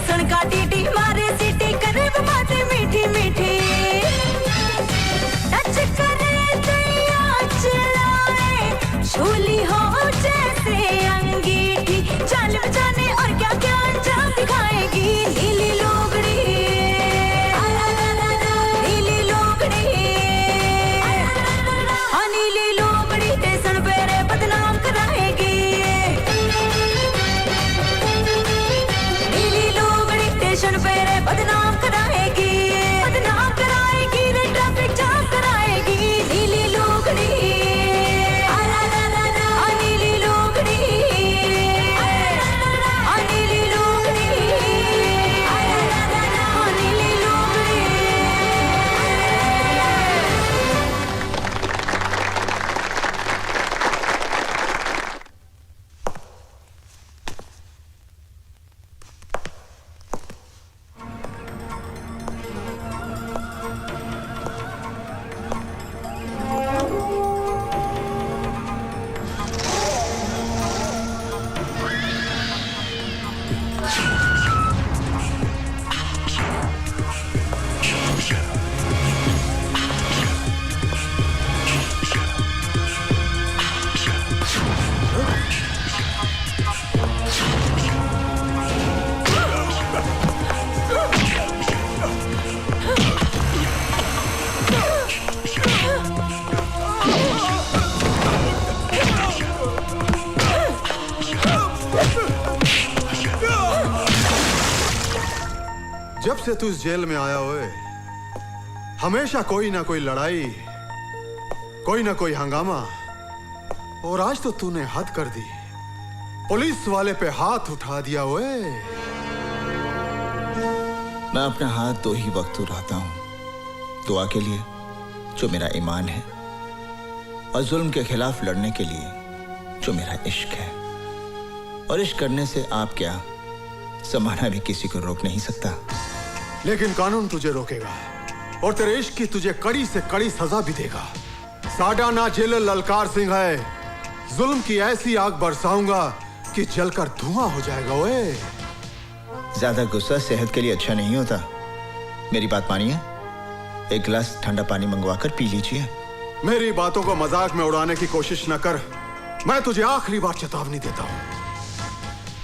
सनका टीटी मारे सीटी करे वो बातें मीठी मीठी टच करे दैया चलाए झूली हो जैसे अंगीठी जान बचाने और क्या क्या अंजाम दिखाएगी नीली लोगड़ी नीली लोगड़ी हाँ नीली लोगड़ी टेसन पेरे बदनाम कराएगी स्टेशन पे रे बदनाम कराएगी रे ट्रैफिक जाम कराएगी नीली लोगड़ी नीली लोगड़ी नीली लोगड़ी नीली लोगड़ी जब से तू इस जेल में आया हुए हमेशा कोई ना कोई लड़ाई कोई ना कोई हंगामा और आज तो तूने हद कर दी पुलिस वाले पे हाथ उठा दिया हुए मैं अपना हाथ दो ही वक्त उठाता हूं दुआ के लिए जो मेरा ईमान है और जुल्म के खिलाफ लड़ने के लिए जो मेरा इश्क है और इश्क करने से आप क्या जमाना भी किसी को रोक नहीं सकता लेकिन कानून तुझे रोकेगा और तेरे इश्क की तुझे कड़ी से कड़ी सजा भी देगा साडा ना जेलर ललकार सिंह है जुल्म की ऐसी आग बरसाऊंगा कि जलकर धुआं हो जाएगा ओए ज्यादा गुस्सा सेहत के लिए अच्छा नहीं होता मेरी बात मानिए एक गिलास ठंडा पानी मंगवाकर पी लीजिए मेरी बातों को मजाक में उड़ाने की कोशिश न कर मैं तुझे आखिरी बार चेतावनी देता हूं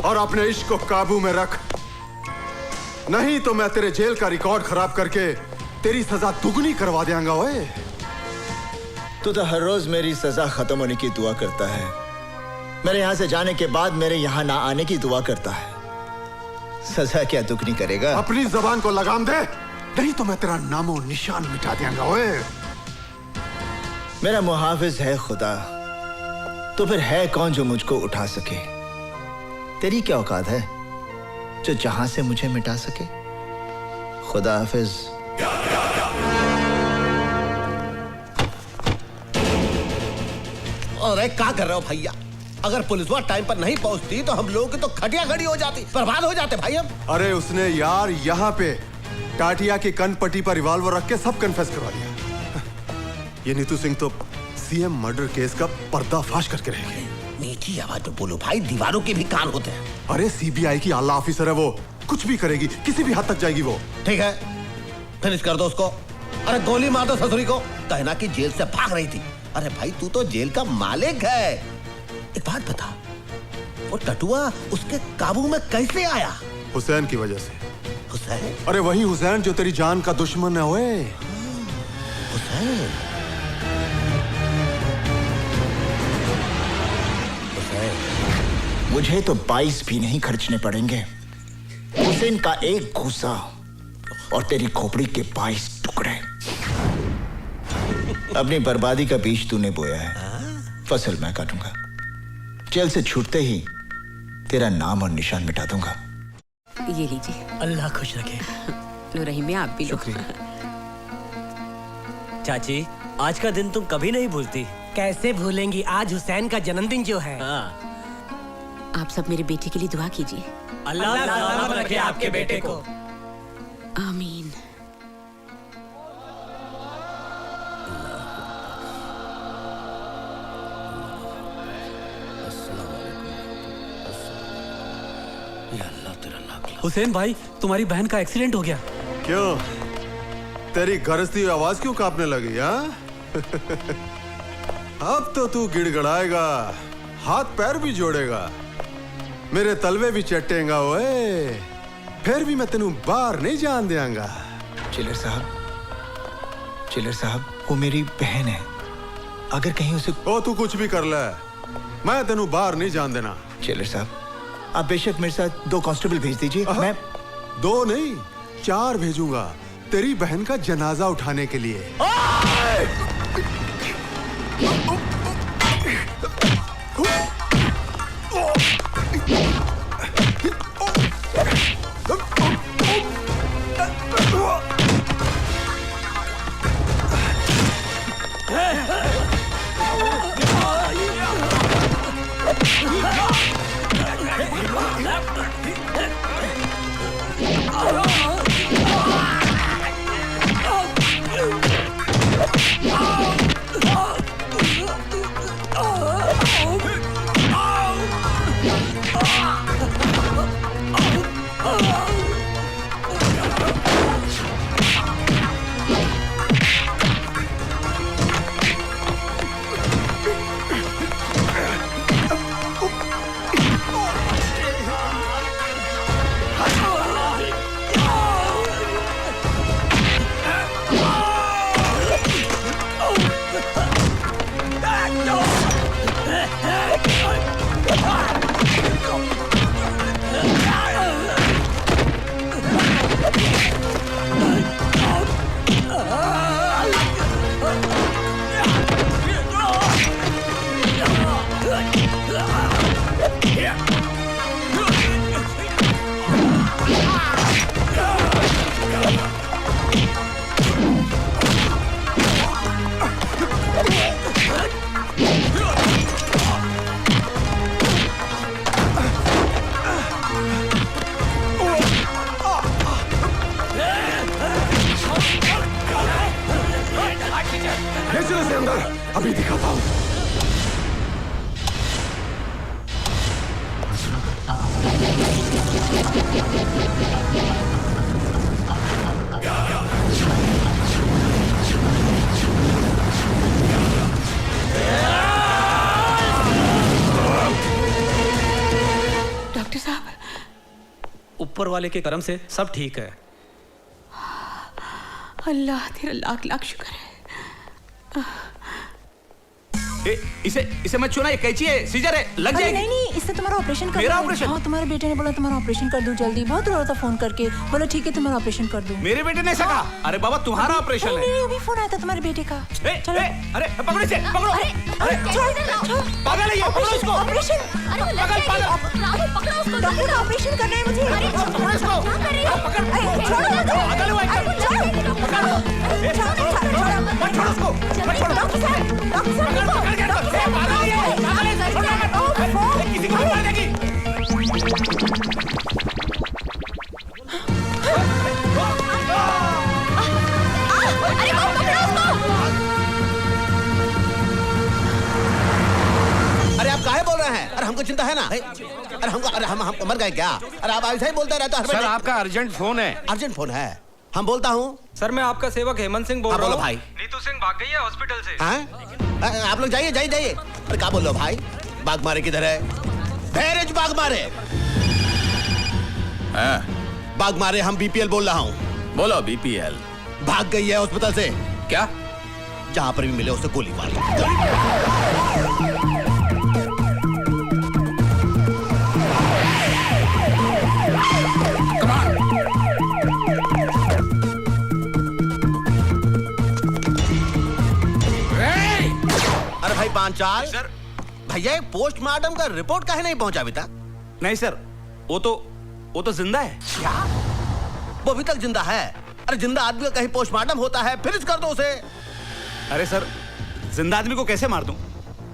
और अपने इश्क को काबू में रख नहीं तो मैं तेरे जेल का रिकॉर्ड खराब करके तेरी सजा दुगनी करवा देंगा ओए तू तो हर रोज मेरी सजा खत्म होने की दुआ करता है मेरे यहां से जाने के बाद मेरे यहां ना आने की दुआ करता है सजा क्या दुगनी करेगा अपनी जबान को लगाम दे नहीं तो मैं तेरा नामो निशान मिटा देंगा ओए मेरा मुहाफिज है खुदा तो फिर है कौन जो मुझको उठा सके तेरी क्या औकात है जो जहां से मुझे मिटा सके खुदा हाफिज अरे क्या कर रहे हो भैया अगर पुलिस वाला टाइम पर नहीं पहुंचती तो हम लोगों की तो खटिया खड़ी हो जाती बर्बाद हो जाते भाई हम अरे उसने यार यहाँ पे टाटिया की कनपट्टी पर रिवॉल्वर रख के सब कन्फेस करवा दिया ये नीतू सिंह तो सीएम मर्डर केस का पर्दाफाश करके रह गई मीठी आवाज में बोलो भाई दीवारों के भी कान होते हैं अरे सीबीआई की आला ऑफिसर है वो कुछ भी करेगी किसी भी हद तक जाएगी वो ठीक है फिनिश कर दो उसको अरे गोली मार दो ससुरी को कहना कि जेल से भाग रही थी अरे भाई तू तो जेल का मालिक है एक बात बता वो टटुआ उसके काबू में कैसे आया हुसैन की वजह से हुसैन अरे वही हुसैन जो तेरी जान का दुश्मन है ओए हुसैन मुझे तो 22 भी नहीं खर्चने पड़ेंगे हुसैन का एक घूसा और तेरी खोपड़ी के 22 टुकड़े अपनी बर्बादी का बीज तूने बोया है फसल मैं काटूंगा जेल से छूटते ही तेरा नाम और निशान मिटा दूंगा ये लीजिए अल्लाह खुश रखे लो रहीम आप भी शुक्रिया चाची आज का दिन तुम कभी नहीं भूलती कैसे भूलेंगी आज हुसैन का जन्मदिन जो है आप सब मेरे बेटे के लिए दुआ कीजिए अल्लाह सलामत रखे आपके बेटे को आमीन हुसैन भाई, तुम्हारी बहन का एक्सीडेंट हो गया। क्यों? तेरी गरजती आवाज क्यों कांपने लगी? हाँ? अब तो तू गिड़गड़ाएगा, हाथ पैर भी जोड़ेगा, मेरे तलवे भी चटेगा। ओए, फिर भी मैं तेनू बाहर नहीं जान देंगा। चिलर साहब, वो मेरी बहन है। अगर कहीं उसे ओ तू कुछ भी कर ले, मैं तेनू बाहर नहीं जान देना। चिलर साहब, आप बेशक मेरे साथ 2 कांस्टेबल भेज दीजिए। मैं 2 नहीं 4 भेजूंगा तेरी बहन का जनाजा उठाने के लिए। अभी दिखाता हूं। डॉक्टर साहब, ऊपर वाले के करम से सब ठीक है। अल्लाह तेरा लाख लाख शुक्र है। इसे मत छूना, ये कैंची है, सीजर है, लग जाएगी। नहीं, इससे तुम्हारा ऑपरेशन कर मेरा ऑपरेशन? हाँ, तुम्हारे बेटे ने बोला तुम्हारा ऑपरेशन कर दूं जल्दी। बहुत रो रहा था फोन करके, बोला ठीक है तुम्हारा ऑपरेशन कर दूं। मेरे बेटे ने सका? अरे बाबा तुम्हारा ऑपरेशन है। नहीं, अभी फोन आया था तुम्हारे बेटे का। चलो। अरे पकड़ो इसे, पकड़ो। पागल है ये, पकड़ो इसको। ऑपरेशन, डॉक्टर का ऑपरेशन करना है मुझे। पकड़ो इसको। किसी को मार देगी। अरे आप काहे बोल रहे हैं? अरे हमको चिंता है ना। अरे हम मर गए क्या? अरे आप ऐसा ही बोलते रहते हो। सर आपका अर्जेंट फोन है। अर्जेंट फोन है? हम बोलता हूँ। सर मैं आपका सेवक हेमंत सिंह बोल रहा हूँ। भाई नीतू सिंह भाग गई है हॉस्पिटल से। हाँ? आप लोग जाइए। अरे क्या बोल रहे हो भाई? बाग मारे किधर है? बैरेज बाग मारे। बाग मारे, हम बीपीएल बोल रहा हूँ। बोलो बीपीएल। भाग गई है अस्पताल से। क्या? जहाँ पर भी मिले उसे गोली मार। अरे भाई पांचाल सर, भैया पोस्टमार्टम का रिपोर्ट काहे नहीं पहुंचा अभी तक? नहीं सर, वो तो जिंदा है। क्या? वो अभी तक जिंदा है? अरे जिंदा आदमी का कहीं पोस्टमार्टम होता है, फिनिश कर दो उसे। अरे सर, जिंदा आदमी को कैसे मार दूं?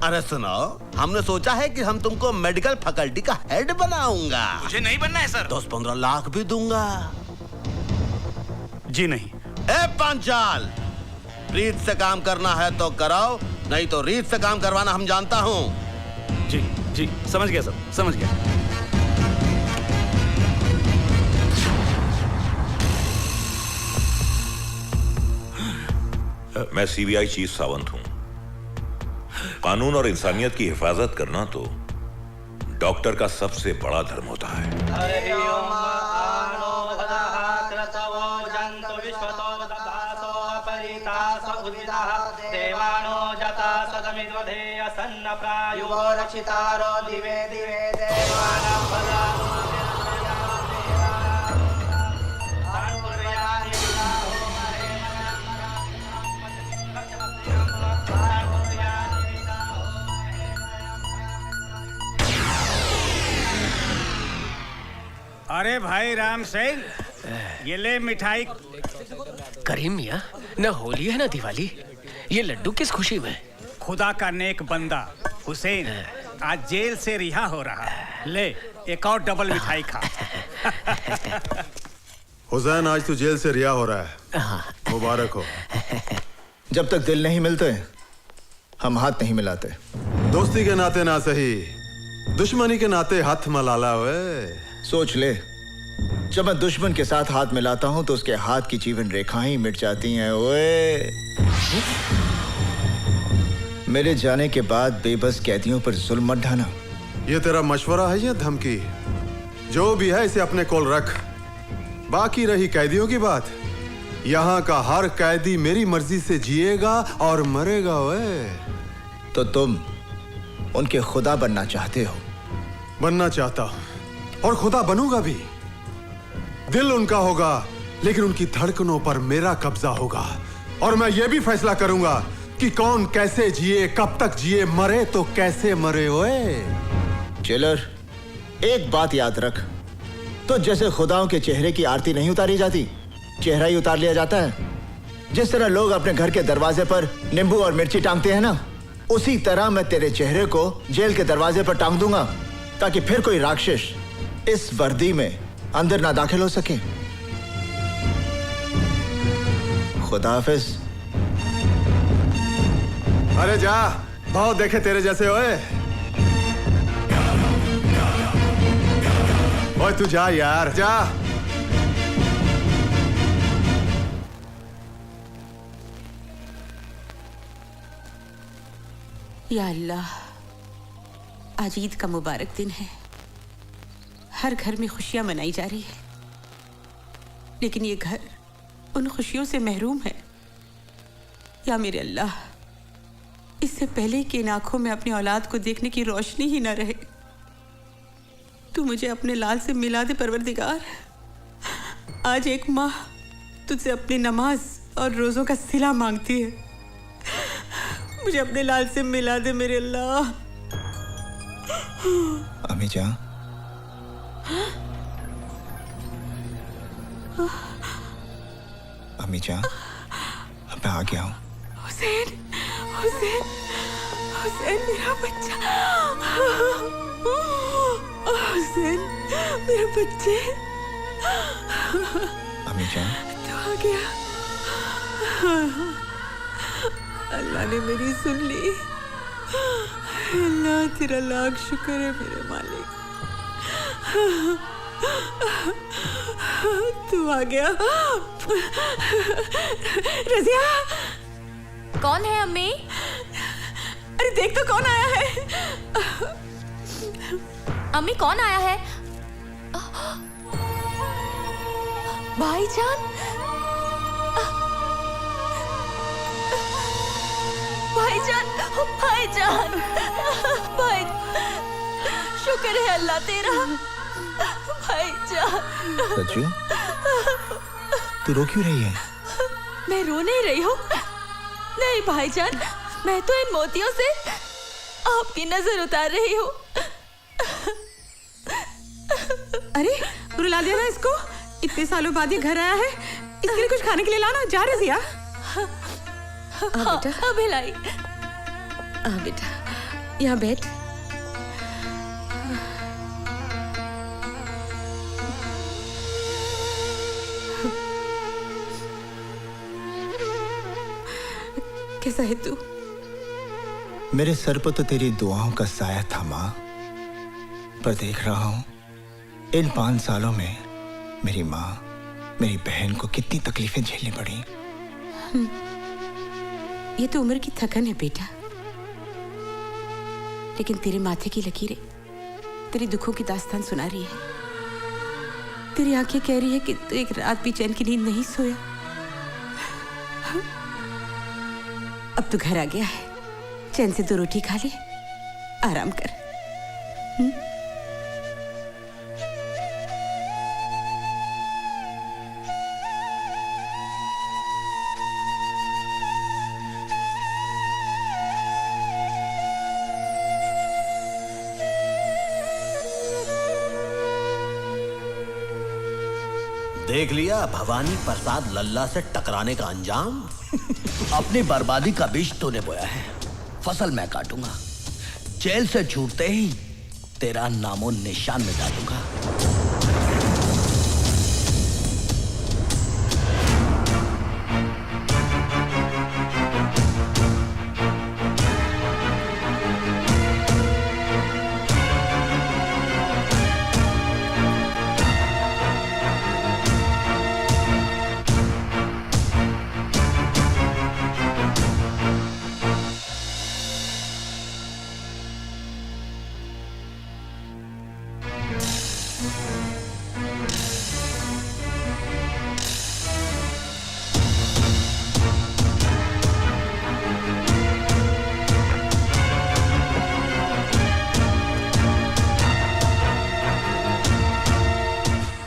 अरे सुनो, हमने सोचा है कि हम तुमको मेडिकल फैकल्टी का हेड बनाऊंगा। मुझे नहीं बनना है सर। 10-15 लाख भी दूंगा। जी नहीं। ए पांचाल, रीत से काम करना है तो कराओ, नहीं तो रीत से काम करवाना हम जानता हूँ। जी समझ गया सर, समझ गया। मैं सीबीआई चीफ सावंत हूं। कानून और इंसानियत की हिफाजत करना तो डॉक्टर का सबसे बड़ा धर्म होता है। अरे भाई राम सिंह, ये ले मिठाई। करीम मियाँ, न होली है न दिवाली, ये लड्डू किस खुशी में? खुदा का नेक बंदा हुसैन आज जेल से रिहा हो रहा है। ले एक और डबल मिठाई खा। हुसैन, आज तू जेल से रिहा हो रहा है, मुबारक हो। जब तक दिल नहीं मिलते हम हाथ नहीं मिलाते। दोस्ती के नाते ना सही, दुश्मनी के नाते हाथ मलाला हुए। सोच ले, जब मैं दुश्मन के साथ हाथ मिलाता हूं तो उसके हाथ की जीवन रेखाएं मिट जाती हैं। ओए, मेरे जाने के बाद बेबस कैदियों पर जुल्म मत ढाना। ये तेरा मशवरा है या धमकी? जो भी है इसे अपने कोल रख। बाकी रही कैदियों की बात, यहाँ का हर कैदी मेरी मर्जी से जिएगा और मरेगा। ओए, तो तुम उनके खुदा बनना चाहते हो? बनना चाहता हूं और खुदा बनूंगा भी। दिल उनका होगा लेकिन उनकी धड़कनों पर मेरा कब्जा होगा और मैं ये भी फैसला करूंगा कि कौन कैसे जिए, कब तक जिए, मरे तो कैसे मरे। ओए जेलर, एक बात याद रख, तो जैसे खुदाओं के चेहरे की आरती नहीं उतारी जाती, चेहरा ही उतार लिया जाता है। जिस तरह लोग अपने घर के दरवाजे पर नींबू और मिर्ची टांगते हैं ना, उसी तरह मैं तेरे चेहरे को जेल के दरवाजे पर टांग दूंगा ताकि फिर कोई राक्षस इस वर्दी में अंदर ना दाखिल हो सके। खुदा हाफिज। अरे जा, बहुत देखे तेरे जैसे। ओए ओए तू जा यार, जा। या अल्लाह, आज ईद का मुबारक दिन है। हर घर में खुशियां मनाई जा रही है, लेकिन ये घर उन खुशियों से महरूम है। या मेरे अल्लाह, इससे पहले कि इन आंखों में अपनी औलाद को देखने की रोशनी ही न रहे, तू मुझे अपने लाल से मिला दे परवरदिगार। आज एक माँ तुझसे अपनी नमाज और रोजों का सिला मांगती है। मुझे अपने लाल से मिला दे मेरे अल्लाह। अम्मी जान, अम्मी जान, अब मैं आ गया हूँ। हुसैन, हुसैन, हुसैन मेरा बच्चा। हुसैन मेरे बच्चे। अम्मी जान, तू आ गया। अल्लाह ने मेरी सुन ली। अल्लाह तेरा लाख शुक्र है मेरे मालिक। तू आ गया। रज़िया, कौन है अम्मी? अरे देख तो कौन आया है। अम्मी कौन आया है? भाईजान, भाईजान, भाईजान, भाई, शुक्र है अल्लाह तेरा। भाईजान। सच्चू, तू रो क्यों रही है? मैं रो नहीं रही हूँ। नहीं भाईजान, मैं तो इन मोतियों से आपकी नजर उतार रही हूँ। अरे रुला दिया ना इसको। इतने सालों बाद ये घर आया है, इसके लिए कुछ खाने के लिए लाना। जा रज़िया। हाँ, हाँ भिलाई। बेटा, यहाँ बैठ। कैसा है तू? मेरे सर पर तो तेरी दुआओं का साया था माँ, पर देख रहा हूं इन 5 सालों में मेरी माँ, मेरी बहन को कितनी तकलीफें झेलनी पड़ी। ये तो उम्र की थकन है बेटा, लेकिन तेरे माथे की लकीरें तेरे दुखों की दास्तान सुना रही है। तेरी आंखें कह रही है कि तू एक रात भी चैन की नींद नहीं सोया। अब तू घर आ गया है, चैन से 2 रोटी खा ले, आराम कर। देख लिया भवानी प्रसाद लल्ला से टकराने का अंजाम। अपनी बर्बादी का बीज तूने बोया है, फसल मैं काटूंगा। जेल से छूटते ही तेरा नामो निशान मिटा दूंगा।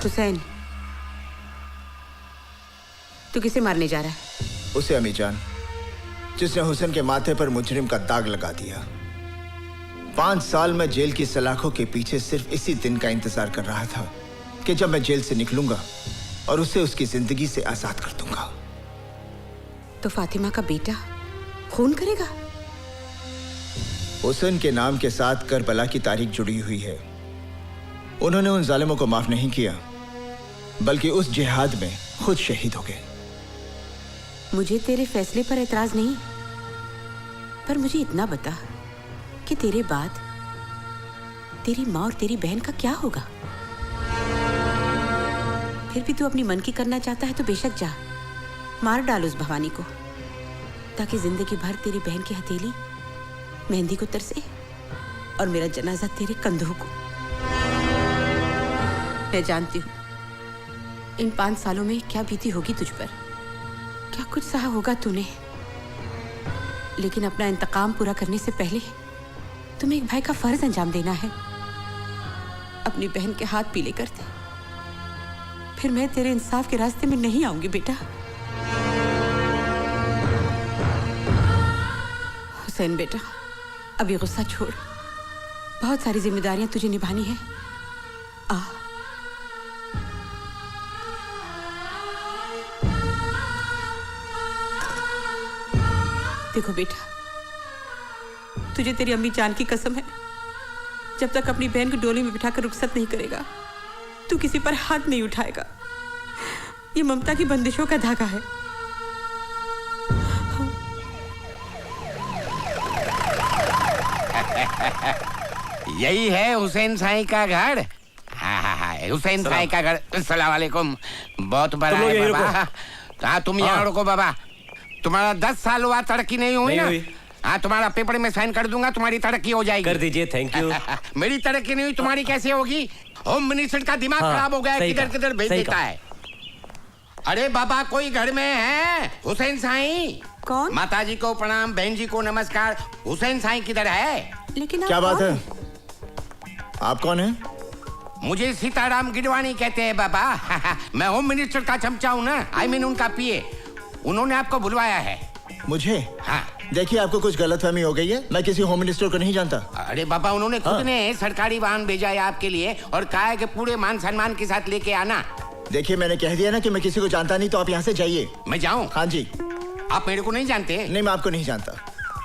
हुसैन, तू किसे मारने जा रहा है? उसे अमी जान, जिसने हुसैन के माथे पर मुजरिम का दाग लगा दिया। 5 साल में जेल की सलाखों के पीछे सिर्फ इसी दिन का इंतजार कर रहा था कि जब मैं जेल से निकलूंगा और उसे उसकी जिंदगी से आजाद कर दूंगा। तो फातिमा का बेटा खून करेगा? हुसैन के नाम के साथ करबला की तारीख जुड़ी हुई है। उन्होंने उन जालिमों को माफ नहीं किया, बल्कि उस जिहाद में खुद शहीद हो गए। मुझे तेरे फैसले पर एतराज नहीं, पर मुझे इतना बता कि तेरे बाद तेरी माँ और तेरी बहन का क्या होगा? फिर भी तू अपनी मन की करना चाहता है तो बेशक जा, मार डाल उस भवानी को, ताकि जिंदगी भर तेरी बहन की हथेली मेहंदी को तरसे और मेरा जनाजा तेरे कंधों को। मैं जानती हूँ इन 5 सालों में क्या बीती होगी तुझ पर, क्या कुछ सहा होगा तूने, लेकिन अपना इंतकाम पूरा करने से पहले तुम्हें एक भाई का फर्ज अंजाम देना है। अपनी बहन के हाथ पीले कर दे, फिर मैं तेरे इंसाफ के रास्ते में नहीं आऊंगी बेटा। हुसैन बेटा, अभी गुस्सा छोड़, बहुत सारी जिम्मेदारियां तुझे निभानी है। आ देखो बेटा, तुझे तेरी अम्मी जान की कसम है, जब तक अपनी बहन को डोली में बिठाकर रुखसत नहीं करेगा तू किसी पर हाथ नहीं उठाएगा। ये ममता की बंदिशों का धागा है। यही है हुसैन साईं का घर। हाँ, हुसैन साईं का घर। अस्सलाम वालेकुम। बहुत बड़ा है बाबा। हाँ, तुम यहाँ रुको बाबा। तुम्हारा 10 साल हुआ, तरक्की नहीं हुई ना? हाँ, तुम्हारा पेपर में साइन कर दूंगा, तुम्हारी तरक्की हो जाएगी। कर दीजिए, थैंक यू। मेरी तरक्की नहीं हुई, तुम्हारी कैसे होगी? होम मिनिस्टर का दिमाग खराब हो गया, किधर किधर भेज देता है। अरे बाबा, कोई घर में है? हुसैन साईं। कौन? माता जी को प्रणाम, बहन जी को नमस्कार। हुसैन साईं किधर है? लेकिन क्या बात है? आप कौन है? मुझे सीताराम गिडवाणी कहते हैं बाबा। मैं होम मिनिस्टर का चमचा हूँ ना, आई मीन उनका पीए। उन्होंने आपको बुलवाया है। मुझे? हाँ। देखिए, आपको कुछ गलतफहमी हो गई है। मैं किसी होम मिनिस्टर को नहीं जानता। अरे बाबा, उन्होंने खुद ने सरकारी वाहन भेजा है आपके लिए और कहा है कि पूरे मान सम्मान के साथ लेके आना। देखिए, मैंने कह दिया ना कि मैं किसी को जानता नहीं, तो आप यहाँ से जाइए। मैं जाऊँ? हाँ जी। आप मेरे को नहीं जानते? नहीं, मैं आपको नहीं जानता।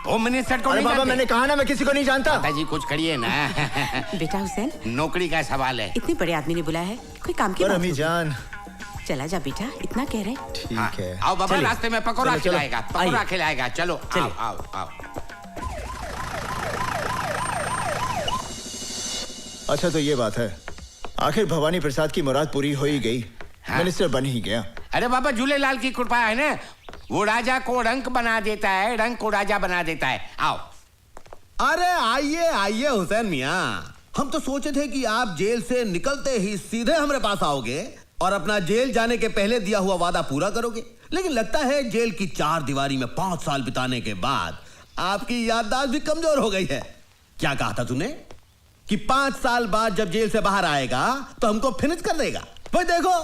होम मिनिस्टर को अरे नहीं बाबा, मैंने कहा ना, मैं किसी को नहीं जानता। माता जी कुछ करिए ना। बेटा हुसैन, नौकरी का सवाल है। इतने बड़े आदमी ने बुलाया है, कोई काम की बात अम्मी जान, चला जा बेटा, इतना कह रहे। ठीक है। आओ बाबा, रास्ते में पकौड़ा खिलाएगा, पकौड़ा खिलाएगा। चलो चलो, आओ आओ। अच्छा, तो ये बात है, आखिर भवानी प्रसाद की मुराद पूरी हो ही गई। मिनिस्टर बन ही गया। अरे बाबा, झूलेलाल की कृपा है ना, वो राजा को रंक बना देता है, रंक को राजा बना देता है। आओ। अरे आइए आइए हुसैन मियाँ, हम तो सोचे थे कि आप जेल से निकलते ही सीधे हमारे पास आओगे और अपना जेल जाने के पहले दिया हुआ वादा पूरा करोगे, लेकिन लगता है जेल की 4 दीवारी में 5 साल बिताने के बाद आपकी याददाश्त भी कमजोर हो गई है। क्या कहा था तूने कि 5 साल बाद जब जेल से बाहर आएगा तो हमको फिनिश कर देगा? भाई देखो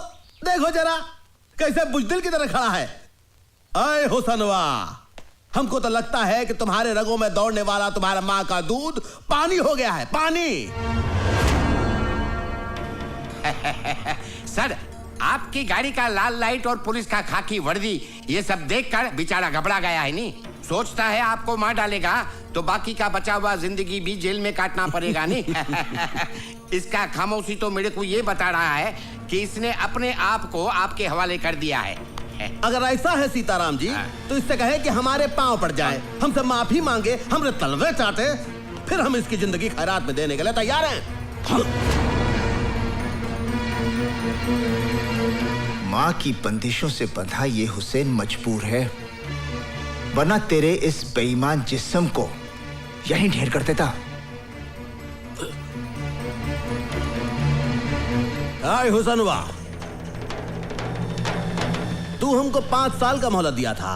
देखो जरा कैसे बुजदिल की तरह खड़ा है। अय हुसनवा, हमको तो लगता है कि तुम्हारे रगों में दौड़ने वाला तुम्हारा माँ का दूध पानी हो गया है, पानी। सर, आपकी गाड़ी का लाल लाइट और पुलिस का खाकी वर्दी ये सब देखकर बेचारा घबरा गया है। नहीं सोचता है आपको मार डालेगा तो बाकी का बचा हुआ जिंदगी भी जेल में काटना पड़ेगा। नहीं इसका खामोशी तो मेरे को ये बता रहा है कि इसने अपने आप को आपके हवाले कर दिया है। अगर ऐसा है सीताराम जी तो इससे कहे कि हमारे पांव पड़ जाए, हमसे माफी मांगे, हमने तलवे चाटे, फिर हम इसकी जिंदगी खैरात में देने के लिए तैयार हैं। माँ की बंदिशों से बंधा ये हुसैन मजबूर है, वरना तेरे इस बेईमान जिस्म को यहीं ढेर कर देता। हाय हुसनवा, तू हमको 5 साल का मोहलत दिया था,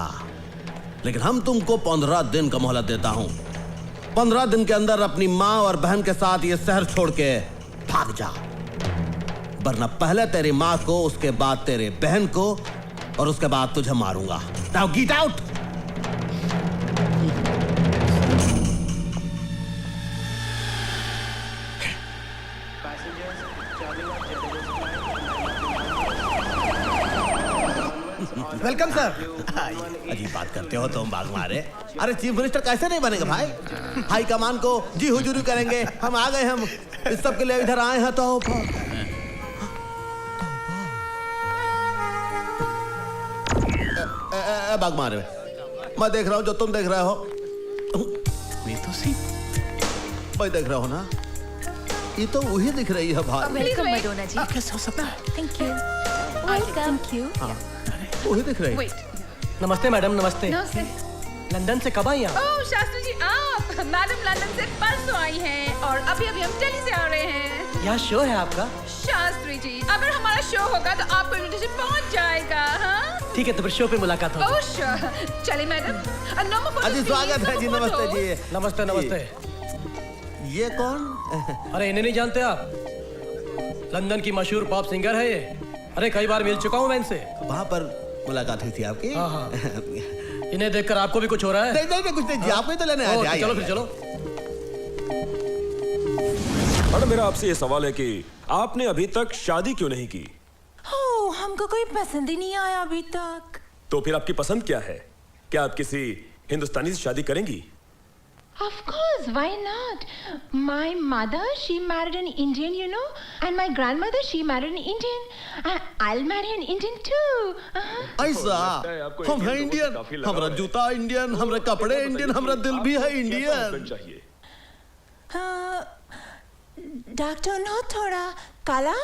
लेकिन हम तुमको 15 दिन का मोहलत देता हूं। 15 दिन के अंदर अपनी माँ और बहन के साथ ये शहर छोड़ के भाग जा, वरना पहले तेरी माँ को, उसके बाद तेरे बहन को और उसके बाद तुझे मारूंगा। Now get out. Welcome sir. अजीब बात करते हो तुम, बाग मारे। अरे चीफ मिनिस्टर कैसे नहीं बनेगा भाई? हाई कमान को जी हुजूरी करेंगे। हम आ गए, हम इस सब के लिए इधर आए हैं। तो बाग मारे, मैं देख रहा हूँ जो तुम देख रहे हो। नीतू सिंह मैं देख रहा हूँ ना, ये तो वही दिख रही है भाई। वेलकम मडोना जी। कैसे हो सकता है? Thank you. Thank you. वही दिख रही है। नमस्ते मैडम, नमस्ते। नमस्ते। लंदन से कब आई आप? ओह शास्त्री जी, आप? मैडम लंदन से परसों आई हैं और अभी अभी हम दिल्ली से आ रहे हैं। यहाँ शो है आपका? शास्त्री जी, अगर हमारा शो होगा तो आपको इन्विटेशन पहुंच जाएगा। हाँ ठीक है, तो फिर शो पे मुलाकात होगी। Oh sure. चलिए मैडम। अजी स्वागत है जी। नमस्ते जी। नमस्ते नमस्ते। ये कौन? अरे इन्हें नहीं जानते आप? लंदन की मशहूर पॉप सिंगर है ये। अरे कई बार मिल चुका हूँ मैं इनसे। वहाँ पर मुलाकात हुई थी आपकी? हाँ हाँ। इन्हें देखकर आपको भी कुछ हो रहा है? नहीं कुछ नहीं जी, आपको ही तो लेने आए थे। चलो फिर चलो। मैडम, मेरा आपसे ये सवाल है कि आपने अभी तक शादी क्यों नहीं की? हमको कोई पसंद ही नहीं आया अभी तक। तो फिर आपकी पसंद क्या है? क्या आप किसी हिंदुस्तानी से शादी करेंगी? Of course, why not? My mother, she married an Indian, you know, and my grandmother, she married an Indian. I'll marry an Indian too. ऐसा? हम हैं इंडियन, हमारा जूता इंडियन, हमारे कपड़े इंडियन, हमारा दिल भी है इंडियन। डॉक्टर नो थोड़ा काला,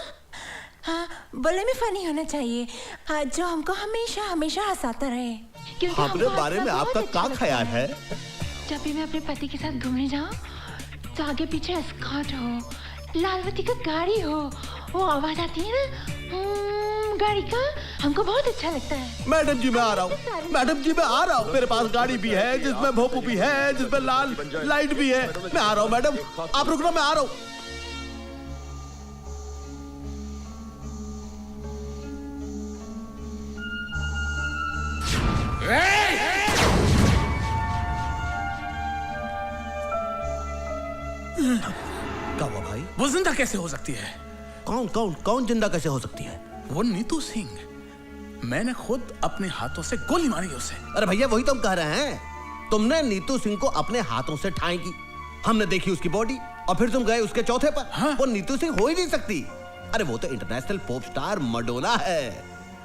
हाँ बोले में फनी होना चाहिए, हाँ, जो हमको हमेशा हमेशा हंसाता रहे। अपने बारे में आपका क्या ख्याल है? जब भी मैं अपने पति के साथ घूमने जाऊं तो आगे पीछे एस्कॉर्ट हो, लाल बत्ती का गाड़ी हो, वो आवाज आती है ना गाड़ी का, हमको बहुत अच्छा लगता है। मैडम जी मैं आ रहा हूँ, मैडम जी मैं आ रहा हूँ। मेरे पास गाड़ी भी है जिसमें भोपू भी है, जिसमें लाल लाइट भी है। मैं आ रहा हूँ मैडम, आप रुकना, मैं आ रहा हूँ। क्या हुआ भाई? वो जिंदा कैसे हो सकती है? कौन कौन कौन जिंदा कैसे हो सकती है? वो नीतू सिंह, मैंने खुद अपने हाथों से गोली मारी उसे। अरे भैया वही तो हम कह रहे हैं, तुमने नीतू सिंह को अपने हाथों से ठाई की, हमने देखी उसकी बॉडी, और फिर तुम गए उसके चौथे पर। हाँ? वो नीतू सिंह हो ही नहीं सकती। अरे वो तो इंटरनेशनल पॉप स्टार मडोना है।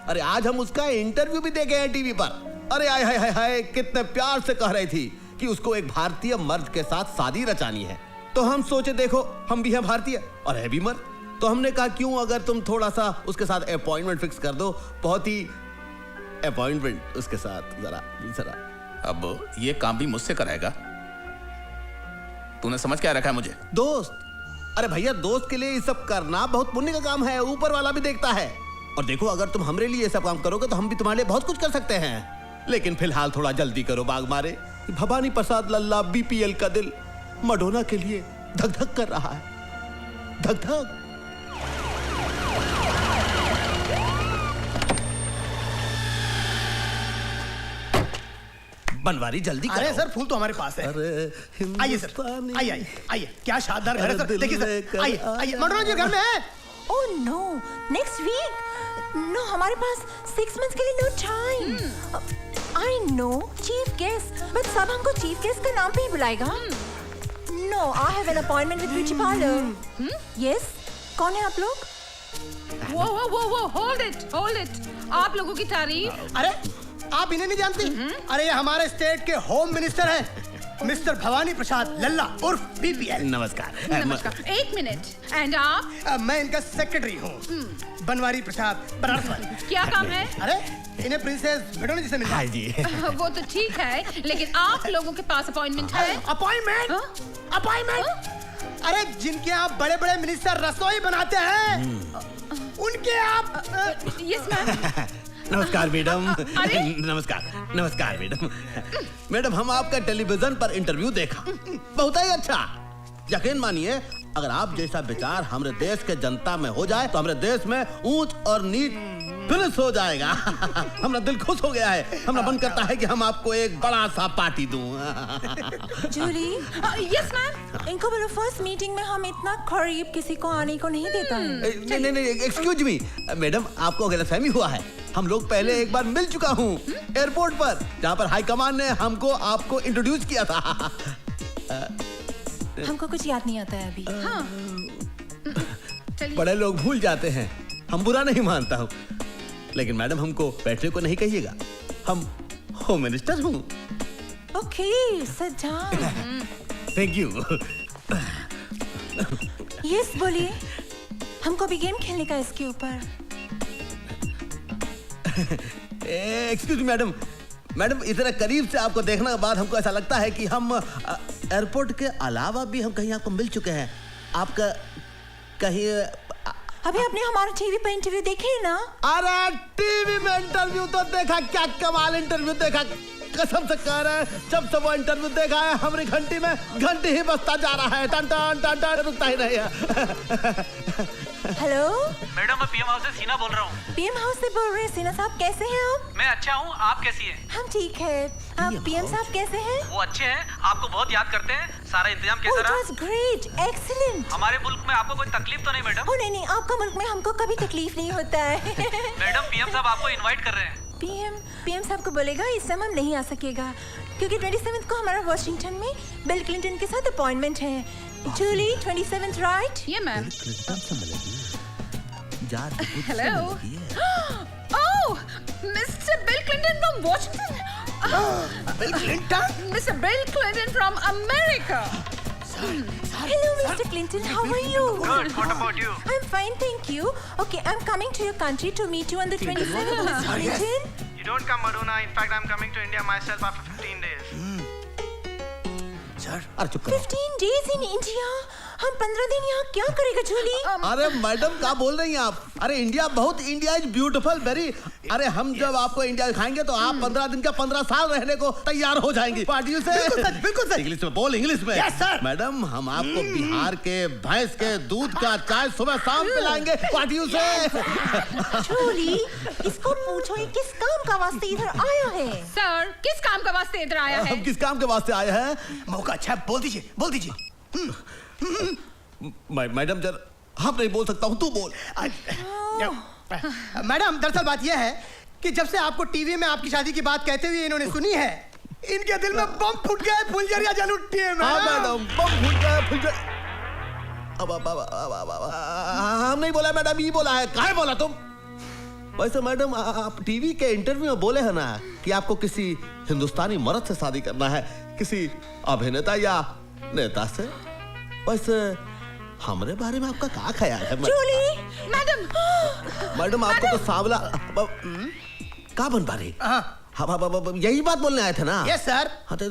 अरे आज हम उसका इंटरव्यू भी देखे हैं टीवी पर। अरे आय हाय हाय हाय, कितने प्यार से कह रही थी कि उसको एक भारतीय मर्द के साथ शादी रचानी है। तो हम सोचे देखो हम भी हैं भारतीय और है भी मर्द, तो हमने कहा क्यों अगर तुम थोड़ा सा उसके साथ अपॉइंटमेंट फिक्स कर दो, बहुत ही अपॉइंटमेंट उसके साथ जरा। अब ये काम भी मुझसे कराएगा? तूने समझ क्या रखा है मुझे? दोस्त। अरे भैया, दोस्त के लिए ये सब करना बहुत पुण्य का काम है, ऊपर वाला भी देखता है। और देखो, अगर तुम हमरे लिए ये सब काम करोगे तो हम भी तुम्हारे लिए बहुत कुछ कर सकते हैं। लेकिन फिलहाल थोड़ा जल्दी करो बाग मारे। भवानी प्रसाद लल्ला बीपीएल का दिल मडोना के लिए धक धक कर रहा है, धक धक। बनवारी जल्दी करो। अरे सर, फूल तो हमारे पास है। आइए सर, आइए आइए आइए। क्या शानदार घर है सर, देखिए सर, आइए आइए। मडोना जी घर में है। Oh no, next week. No, हमारे पास 6 months के लिए no time. I know chief guest, but सब हमको चीफ गेस्ट का नाम पे ही बुलाएगा। No, I have an appointment with beauty parlour. Yes, कौन है आप लोग? वो होल्ड इट। आप लोगों की तारीफ। अरे आप इन्हें नहीं जानती? अरे ये हमारे स्टेट के होम मिनिस्टर हैं, मिस्टर भवानी प्रसाद लल्ला उर्फ बीपीएल। नमस्कार। नमस्कार। 1 मिनट। एंड आप? मैं इनका सेक्रेटरी हूँ, बनवारी प्रसाद बनारस। क्या काम है? अरे इन्हें प्रिंसेस मडोना जी से मिलना है। जी। वो तो ठीक है, लेकिन आप लोगों के पास अपॉइंटमेंट है? अपॉइंटमेंट? अरे जिनके आप बड़े बड़े मिनिस्टर रसोई बनाते हैं, उनके आप। Yes ma'am. नमस्कार मैडम। नमस्कार मैडम। मैडम, हम आपका टेलीविजन पर इंटरव्यू देखा, बहुत ही अच्छा। यकीन मानिए, अगर आप जैसा विचार हमारे देश के जनता में हो जाए तो हमारे देश में ऊंच और नीच फिनिश हो जाएगा। हमारा दिल खुश हो गया है। हमारा मन करता है कि हम आपको एक बड़ा सा पार्टी दूं। जूली। Yes ma'am. इनको बोलो फर्स्ट मीटिंग में हम इतना करीब किसी को आने को नहीं देता है। नहीं, एक्सक्यूज मी मैडम, आपको गलतफहमी हुआ है। हम लोग पहले एक बार मिल चुका हूँ एयरपोर्ट पर, जहाँ पर हाईकमान ने हमको आपको इंट्रोड्यूस किया था। हमको कुछ याद नहीं आता है अभी। बड़े लोग भूल जाते हैं, हम बुरा नहीं मानता हूँ, लेकिन मैडम हमको बैठने को नहीं कहिएगा, हम होम मिनिस्टर हूँ। Okay, sit down. Thank you. Yes, बोलिए। हमको भी गेम खेलने का इसके ऊपर। एक्सक्यूज मैडम, इतना करीब से आपको देखने के बाद हमको ऐसा लगता है कि हम एयरपोर्ट के अलावा भी हम कहीं आपको मिल चुके हैं। आपका कहीं अभी आपने हमारा टीवी पे इंटरव्यू देखे ना? अरे टीवी में इंटरव्यू तो देखा, क्या कमाल इंटरव्यू देखा, कसम से कह रहे हैं। जब से वो इंटरव्यू देखा है, हमारी घंटी में घंटी ही बजता जा रहा है, टन टन टन टन, रुकता ही नहीं है। हेलो मैडम, मैं पीएम हाउस से सीना बोल रहा हूँ। पीएम हाउस से बोल रहे हैं? सीना साहब कैसे हैं आप? मैं अच्छा हूँ, आप कैसी हैं? हम ठीक है। आप पीएम साहब कैसे हैं? वो अच्छे हैं, आपको बहुत याद करते हैं। सारा इंतजाम कैसा रहा? It was great, excellent। हमारे मुल्क में आपको कोई तकलीफ तो नहीं मैडम? नहीं, आपका मुल्क में हमको कभी तकलीफ नहीं होता है। मैडम, पीएम साहब आपको इनवाइट कर रहे हैं। पीएम साहब को बोलेगा इस समय हम नहीं आ सकेगा, क्योंकि 27 को हमारा वॉशिंगटन में बिल क्लिंटन के साथ अपॉइंटमेंट है। जूली, 27 राइट? ये ma'am. Hello. Oh, mister bill Clinton from Washington. Bill Clinton? Mister bill Clinton from America. Hello, Mr. Clinton. How are you? Good. What about you? I'm fine, thank you. Okay, I'm coming to your country to meet you on the 27th, Mr. Clinton. You don't come, Madonna. In fact, I'm coming to India myself after 15 days. Sir, अरे चुप करो। 15 days in India? हम 15 दिन यहाँ क्या करेगा जूली? अरे madam, क्या बोल रही हैं आप? अरे इंडिया इज ब्यूटीफुल वेरी। अरे हम जब आपको इंडिया दिखाएंगे तो आप 15 दिन का 15 साल रहने को तैयार हो जाएंगी पार्टियों से। बिल्कुल सच। इंग्लिश में बोल, इंग्लिश में। Yes, sir. मैडम, हम आपको बिहार के भैंस के दूध का चाय सुबह शाम पिलाएंगे पार्टियों से। जूली, इसको पूछो ये किस काम का वास्ते इधर आया है? सर, किस काम का वास्ते इधर आया है? हम किस काम के वास्ते आए हैं? मौका अच्छा, बोल दीजिए। मैडम, जरा हम नहीं बोल सकता हूँ, तू बोल। मैडम, दरअसल बात यह है कि जब से आपको टीवी में आपकी शादी की बात कहते हुए इन्होंने सुनी है, इनके दिल में बम फूट गया, फुलझड़ियां जल उठी है। हाँ मैडम, बम फूट गया, फुलझड़ी। हम नहीं बोला मैडम, ये बोला है। काहे बोला तुम? वैसे मैडम, आप टीवी के इंटरव्यू में बोले हैं ना कि आपको किसी हिंदुस्तानी मर्द से शादी करना है, किसी अभिनेता या नेता से। वैसे हमारे बारे में आपका क्या ख्याल है? जूली, मैडम, आपको तो सांवला का बन पा रही? हाँ, यही बात बोलने आए थे ना? Yes sir. हाँ तो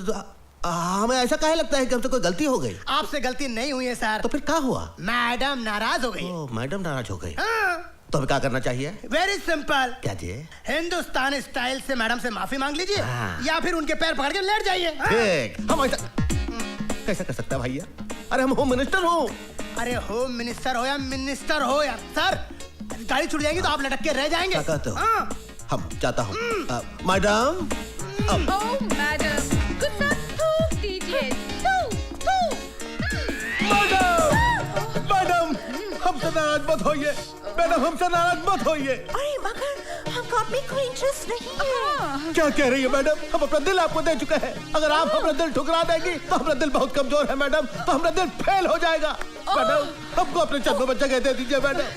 हमें ऐसा काहे लगता है कि हमसे कोई गलती हो गई? आपसे गलती नहीं हुई है सर। तो फिर क्या हुआ? मैडम नाराज हो गई। मैडम नाराज हो गई। तो हमें क्या करना चाहिए? Very simple. क्या जी? हिंदुस्तानी स्टाइल से मैडम से माफी मांग लीजिए या फिर उनके पैर पकड़ के लेट जाइए। ठीक। हम ऐसा कैसा कर सकता है भैया? अरे हम होम मिनिस्टर हो। अरे होम मिनिस्टर हो या मिनिस्टर हो यार सर, गाड़ी छूट जाएगी तो आप लटक के रह जाएंगे। क्या कहते हो? हम जाता हूँ। मैडम। मैडम कुछ थूक दीजिए। मैडम हमसे नाराज मत होइए। मैडम हमसे नाराज मत होइए। अरे मगर हमको आप में कोई इंटरेस्ट नहीं है। क्या कह रही है मैडम? हम अपना दिल आपको दे चुके हैं। अगर आप अपना दिल ठुकरा देंगी तो हमारा दिल बहुत कमजोर है मैडम, तो हमारा दिल फेल हो जाएगा। मैडम हमको अपने चरणों में जगह दे दीजिए मैडम।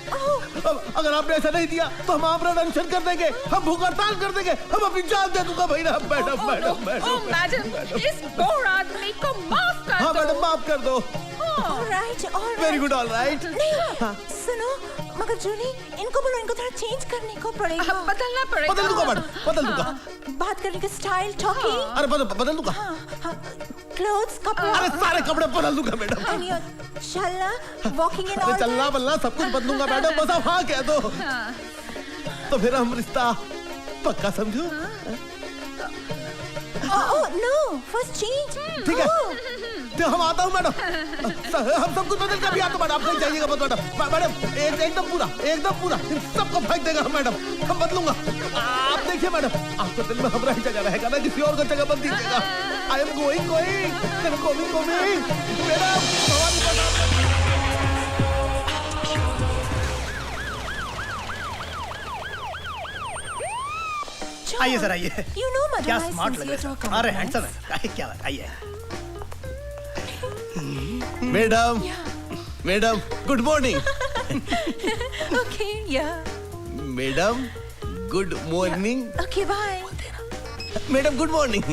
अगर आपने ऐसा नहीं दिया तो हम आमरण अनशन कर देंगे, हम भूख हड़ताल कर देंगे, हम अपनी जान दे दूंगा भैया। मैडम मैडम मैडम इस बोर आदमी को माफ कर दो। हाँ मैडम माफ कर दो। Alright very good alright. नहीं सुनो मगर जूली, इनको बोलो इनको थोड़ा चेंज करने को पड़ेगा। बदलना पड़ेगा। बदल दूंगा मैडम, बदल दूंगा। बात करने का स्टाइल, टॉकिंग। अरे बदल दूंगा। क्लोथ्स, कपड़े। अरे सारे कपड़े बदल दूंगा मैडम। चलना, वॉकिंग एंड ऑल। चलना बलना सब कुछ बदलूंगा मैडम, बस आप हाँ कह दो। तो फिर हम रिश्ता पक्का समझो। No first change. ठीक है तो हम आता हूँ मैडम। हम सब कुछ बदल के भी आता हूँ मैडम, आप कहीं जाइएगा मत मैडम। मैडम एकदम पूरा सबको फेंक देगा मैडम, हम बदलूंगा। आप देखिए मैडम, आपको दिल में हमारा ही जगह रहेगा ना, किसी और को जगह मत दीजिएगा। I am going madam. आइए सर आइए। You know, madam, क्या I स्मार्ट लग sincerely रहे talk हैं। about अरे it. हैंडसम है। आइए क्या बात, आइए। Madam good morning. Okay, yeah. Madam good morning. Okay, bye. Madam good morning.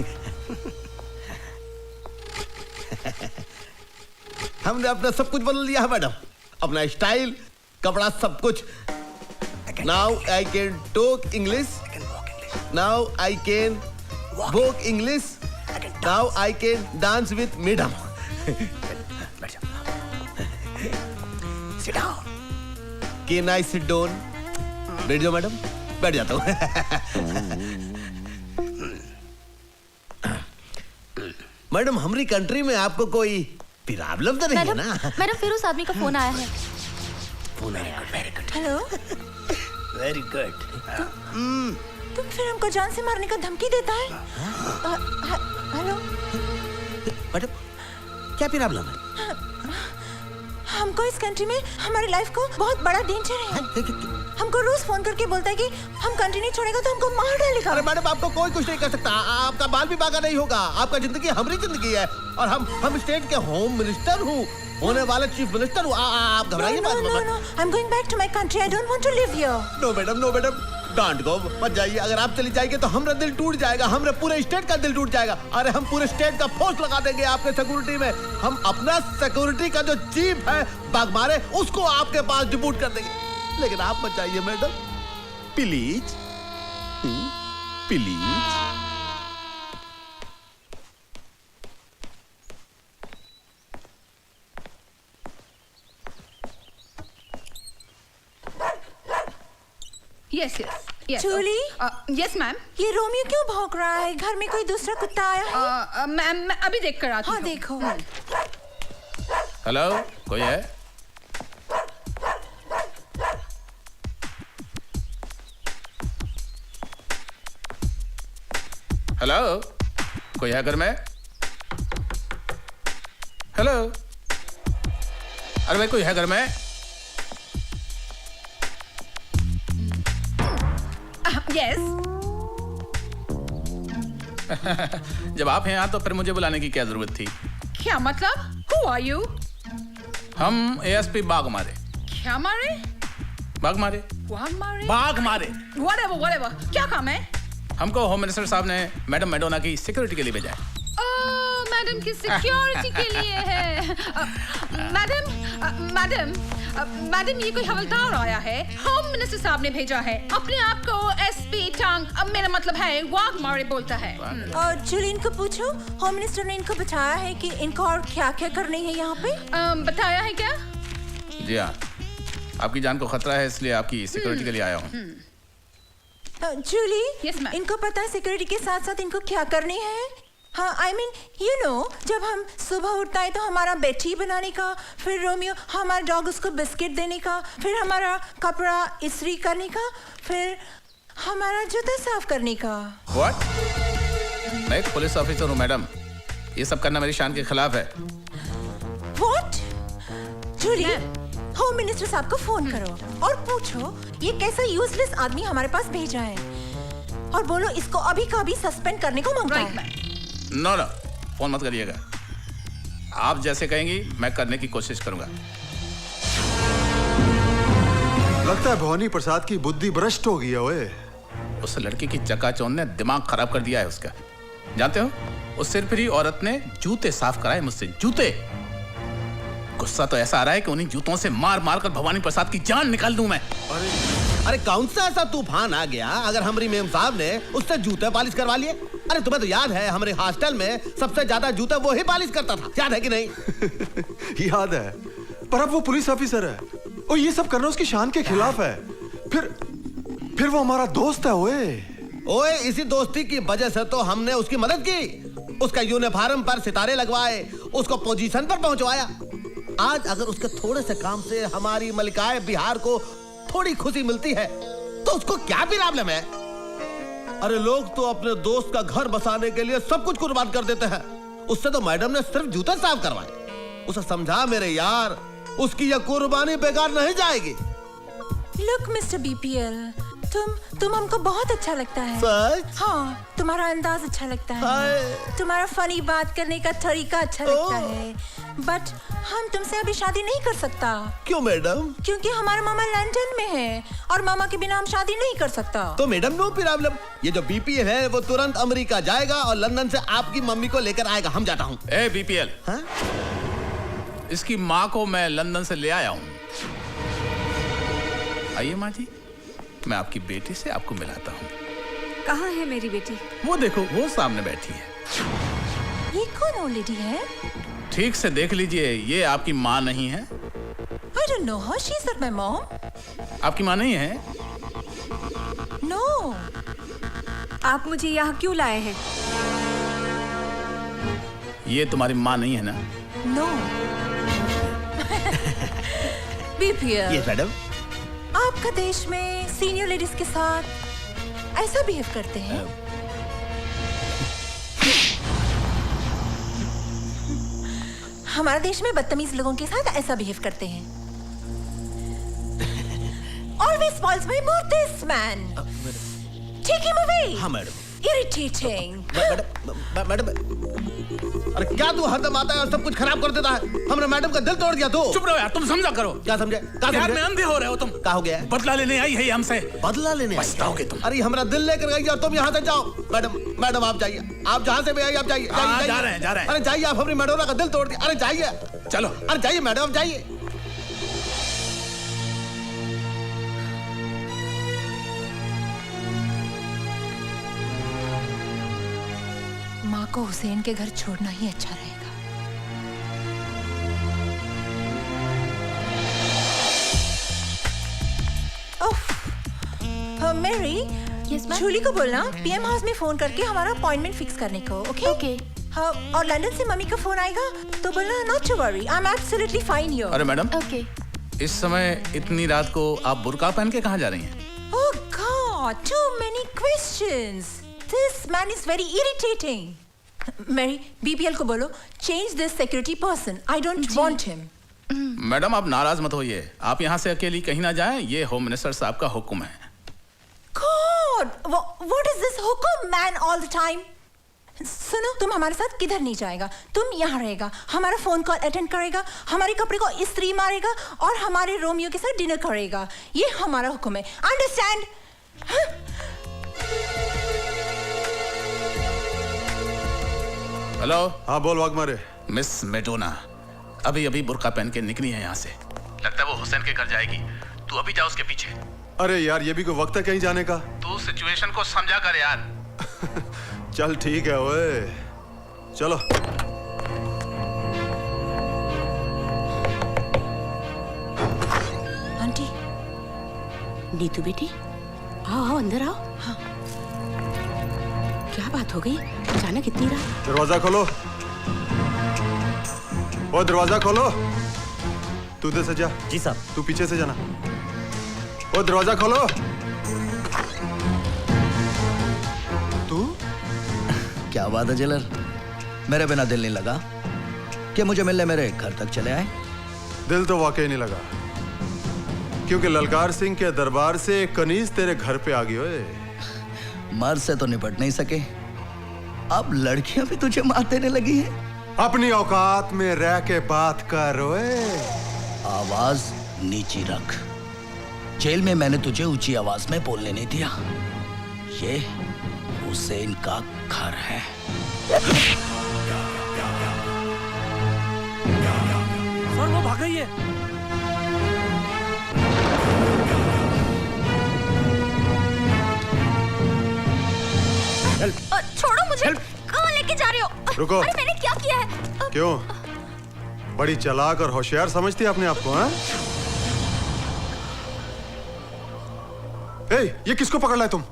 हमने अपना सब कुछ बदल लिया है मैडम, अपना स्टाइल, कपड़ा, सब कुछ। Now I can talk English, now I can walk English, now I can dance with madam. Can I sit down? बैठ जाओ मैडम। बैठ जाता हूँ। मैडम हमारी कंट्री में आपको कोई प्रॉब्लम तो नहीं है ना? मैडम फिर उस आदमी का फोन आया है। फोन आया। Very good. Hello. Very good. तुम फिर हमको जान से मारने का धमकी देता है? हेलो। मैडम क्या प्रॉब्लम है? हमको इस कंट्री में हमारी लाइफ को बहुत बड़ा डेंजर है। हमको रोज फोन करके बोलता है कि हम कंट्री नहीं छोड़ेगा तो हमको मार डालेगा। अरे मैडम आपको कोई कुछ नहीं कर सकता, आपका बाल भी बागा नहीं होगा। आपका जिंदगी हमारी जिंदगी है और हम स्टेट के होम मिनिस्टर हूँ, होने वाले चीफ मिनिस्टर हूँ। आप घबराइए मत। No, I'm going back to my country. I don't want to live here. No madam don't go, मत जाइए। अगर आप चली जाएंगे तो हमारा दिल टूट जाएगा, हमारे पूरे स्टेट का दिल टूट जाएगा। अरे हम पूरे स्टेट का फोर्स लगा देंगे आपके सिक्योरिटी में। हम अपना सिक्योरिटी का जो चीफ है बागमारे, उसको आपके पास डिप्यूट कर देंगे। लेकिन आप मत जाइए madam, please please. Yes Julie? Yes ma'am. ये रोमियो क्यों भौंक रहा है? घर में कोई दूसरा कुत्ता आया है? मैम मैं अभी देख कर आती हूँ। हाँ देखो। हेलो, कोई है? हेलो, कोई है घर में? हेलो, अरे भाई कोई है घर में? यस। जब आप हैं यहाँ तो फिर मुझे बुलाने की क्या जरूरत थी? क्या मतलब? Who are you? हम एएसपी बाग मारे। क्या मारे? बाग मारे। बाग मारे? Whatever. क्या काम है? हमको होम मिनिस्टर साहब ने मैडम मैडोना की सिक्योरिटी के लिए भेजा है। मैडम की सिक्योरिटी के लिए है। मैडम ये कोई हवलदार आया है, होम मिनिस्टर साहब ने भेजा है। अपने आप को एसपी टांग, मेरा मतलब है वाघ मारे बोलता है। और जूली, इनको पूछो, होम मिनिस्टर ने इनको बताया है कि इनको और क्या क्या करनी है यहाँ पे? बताया है क्या? जी हाँ, आपकी जान को खतरा है, इसलिए आपकी सिक्योरिटी के लिए आया हूँ। जूली, इनको पता है सिक्योरिटी के साथ साथ इनको क्या करनी है? हाँ, I mean, you know, जब हम सुबह उठता है तो हमारा बेटी बनाने का, फिर रोमियो हमारा डॉग उसको बिस्किट देने का, फिर हमारा कपड़ा इस्त्री करने का, फिर हमारा जूता साफ करने का। What? मैं एक पुलिस ऑफिसर हूँ मैडम, ये सब करना मेरी शान के खिलाफ है। What? जूली, होम मिनिस्टर साहब को फोन करो और पूछो ये कैसा यूजलेस आदमी हमारे पास भेजा है, और बोलो इसको अभी का अभी सस्पेंड करने को मांगता है। नो, फोन मत करिएगा। आप जैसे कहेंगी मैं करने की कोशिश करूंगा। लगता है भवानी प्रसाद की बुद्धि भ्रष्ट हो गई है। ओए, उस लड़की की चकाचौंध ने दिमाग खराब कर दिया है उसका। जानते हो, उस सिरफिरी औरत ने जूते साफ कराए मुझसे, जूते। गुस्सा तो ऐसा आ रहा है कि उन्हीं जूतों से मार मार कर भवानी प्रसाद की जान निकाल दूं मैं। अरे कौन सा ऐसा तूफान आ गया अगर हमारी मेम साहब ने उससे जूते पॉलिश करवा लिए? अरे तुम्हें तो याद है हमारे हॉस्टल में सबसे ज्यादा जूते वो ही पॉलिश करता था, याद है कि नहीं? याद है, पर अब वो पुलिस ऑफिसर है और ये सब करना उसकी शान के खिलाफ है। फिर वो हमारा दोस्त है। ओए, इसी दोस्ती की वजह से तो हमने उसकी मदद की, उसका यूनिफॉर्म पर सितारे लगवाए, उसको पोजीशन पर पहुंचवाया। आज अगर उसके थोड़े से काम से हमारी मलिकाए बिहार को थोड़ी खुशी मिलती है तो उसको क्या प्रॉब्लम है? अरे लोग तो अपने दोस्त का घर बसाने के लिए सब कुछ कुर्बान कर देते हैं। उससे तो मैडम ने सिर्फ जूते साफ करवाए। उसे समझा मेरे यार, उसकी यह कुर्बानी बेकार नहीं जाएगी। लुक मिस्टर बीपीएल, तुम हमको बहुत अच्छा लगता है। सच? हाँ, तुम्हारा अंदाज अच्छा लगता है, तुम्हारा फनी बात करने का तरीका अच्छा लगता है, बट हम तुमसे अभी शादी नहीं कर सकता। क्यों मैडम? क्योंकि हमारा मामा लंदन में है और मामा के बिना हम शादी नहीं कर सकता। तो मैडम नो प्रॉब्लम, ये जो बीपीएल है वो तुरंत अमेरिका जाएगा और लंदन से आपकी मम्मी को लेकर आएगा। हम जाता हूँ। ए बीपीएल, इसकी माँ को मैं लंदन से ले आया हूँ। आइए माँ जी, मैं आपकी बेटी से आपको मिलाता हूँ। कहाँ है मेरी बेटी? वो देखो, वो सामने बैठी है। ये कौन ओल्ड लेडी है? ठीक से देख लीजिए, ये आपकी माँ नहीं है। I don't know her. She's not my mom. आपकी माँ नहीं है? No. आप मुझे यहाँ क्यों लाए हैं? ये तुम्हारी माँ नहीं है ना? No. बीपीएल। Yes, madam. आपका देश में सीनियर लेडीज के साथ ऐसा बिहेव करते हैं? हमारे देश में बदतमीज लोगों के साथ ऐसा बिहेव करते हैं। Always spoils my mood, this man. Take him away. हाँ मैडम। Irritating. मैडम, अरे क्या तू हरदम आता है और सब कुछ खराब कर देता है? हमने मैडम का दिल तोड़ दिया। तो चुप रहो यार, तुम समझा करो। क्या समझे? प्यार में अंधे हो रहे हो तुम। क्या हो गया? बदला लेने आई है हमसे। बदला लेने आई? पछताओगे तुम। अरे हमारा दिल लेकर गई और तुम यहाँ से जाओ। मैडम आप जाइए, आप जहाँ से भी आई आप जाइए। जा रहे हैं। अरे जाइए, आप अपनी मैडोना का दिल तोड़ दिया। अरे जाइए, चलो। अरे जाइए मैडम, जाइए। माँ को हुसैन के घर छोड़ना ही अच्छा रहेगा। मेरी जूली को बोलना पीएम हाउस में फोन करके हमारा अपॉइंटमेंट फिक्स करने को। ओके? हाँ, और लंदन से मम्मी का फोन आएगा तो बोलना not to worry, I am absolutely fine here. अरे मैडम, ओके। इस समय इतनी रात को आप बुर्का पहन के कहाँ जा रही हैं? Oh God, too many questions. This man is very irritating. Mary, BPL को बोलो change this security person. I don't want him. Madam आप नाराज मत होइए, आप यहाँ से अकेली कहीं ना जाएं, ये होम मिनिस्टर साहब का हुक्म है। God, what is this हुक्म man all the time? सुनो, तुम हमारे साथ किधर नहीं जाएगा, तुम यहाँ रहेगा, हमारा फोन कॉल अटेंड करेगा, हमारे कपड़े को इस्त्री मारेगा और हमारे रोमियो के साथ डिनर करेगा। ये हमारा हुक्म है, अंडरस्टैंड? हेलो। हाँ बोल वाघमारे। मिस मेडोना अभी अभी बुर्का पहन के निकली है यहाँ से। लगता है वो हुसैन के घर जाएगी। तू अभी जा उसके पीछे। अरे यार ये भी कोई वक्त है कहीं जाने का? तू सिचुएशन को समझा कर यार। चल ठीक है ओए, चलो। आंटी, नीतू बेटी, आओ आओ अंदर आओ। हाँ। क्या बात हो गई? अचानक इतनी रात? दरवाजा खोलो। ओ दरवाजा खोलो। तू इधर से जा। जी साहब। तू पीछे से जाना। ओ दरवाजा खोलो। तू क्या बात है जेलर, मेरे बिना दिल नहीं लगा कि मुझे मिलने मेरे घर तक चले आए? दिल तो वाकई नहीं लगा, क्योंकि ललकार सिंह के दरबार से एक कनीज तेरे घर पे आ गई। ओए मर्द से तो निपट नहीं सके, अब लड़कियां भी तुझे मार देने लगी हैं। अपनी औकात में रह के बात कर। ओए आवाज नीची रख। जेल में मैंने तुझे ऊंची आवाज में बोलने नहीं दिया। ये हुसैन का घर है। सर वो भाग गई है। छोड़ो मुझे। कहाँ लेके जा रहे हो? रुको। अरे मैंने क्या किया है? क्यों बड़ी चालाक और होशियार समझती है अपने आप को? हाँ? ये किसको पकड़ लाए तुम?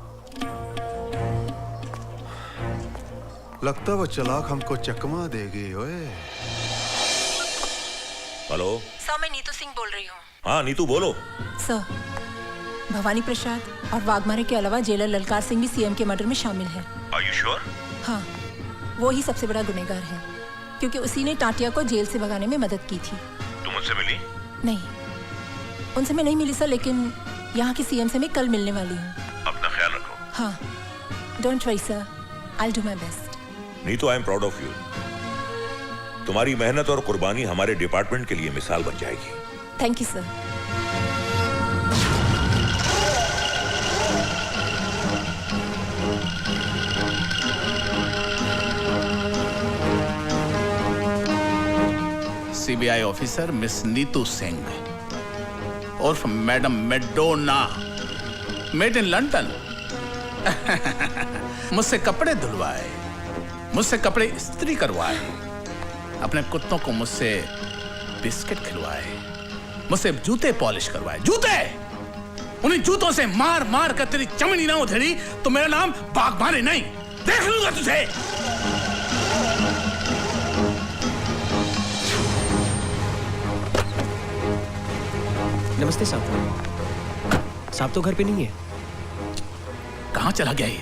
लगता वो चालाक हमको चकमा देगी। ओए हेलो सर, मैं नीतू सिंह बोल रही हूँ। हाँ नीतू बोलो। सर, भवानी प्रसाद और वाघमारे के अलावा जेलर ललकार सिंह भी सीएम के मर्डर में शामिल है। Are you sure? हाँ, वो ही सबसे बड़ा गुनहगार है, क्योंकि उसी ने टाटिया को जेल से भगाने में मदद की थी। तुम उनसे मिली? नहीं, उनसे मैं नहीं मिली सर, लेकिन यहाँ के सीएम से मैं कल मिलने वाली हूँ। अपना ख्याल रखो। हाँ, don't worry sir, I will do my best. Neetu I am proud of you. तुम्हारी मेहनत और कुर्बानी हमारे डिपार्टमेंट के लिए मिसाल बन जाएगी। Thank you sir. CBI officer miss Neetu Singh उर्फ madam Madonna, made in London. मुझसे कपड़े धुलवाए, मुझसे कपड़े इस्त्री करवाए, अपने कुत्तों को मुझसे बिस्किट खिलवाए, मुझसे जूते पॉलिश करवाए। जूते! उन्हीं जूतों से मार मार कर तेरी चमड़ी ना उधेड़ी तो मेरा नाम वाघमारे नहीं। देख लूंगा तुझे। नमस्ते साहब। साहब तो घर पे नहीं है। कहाँ चला गया ये?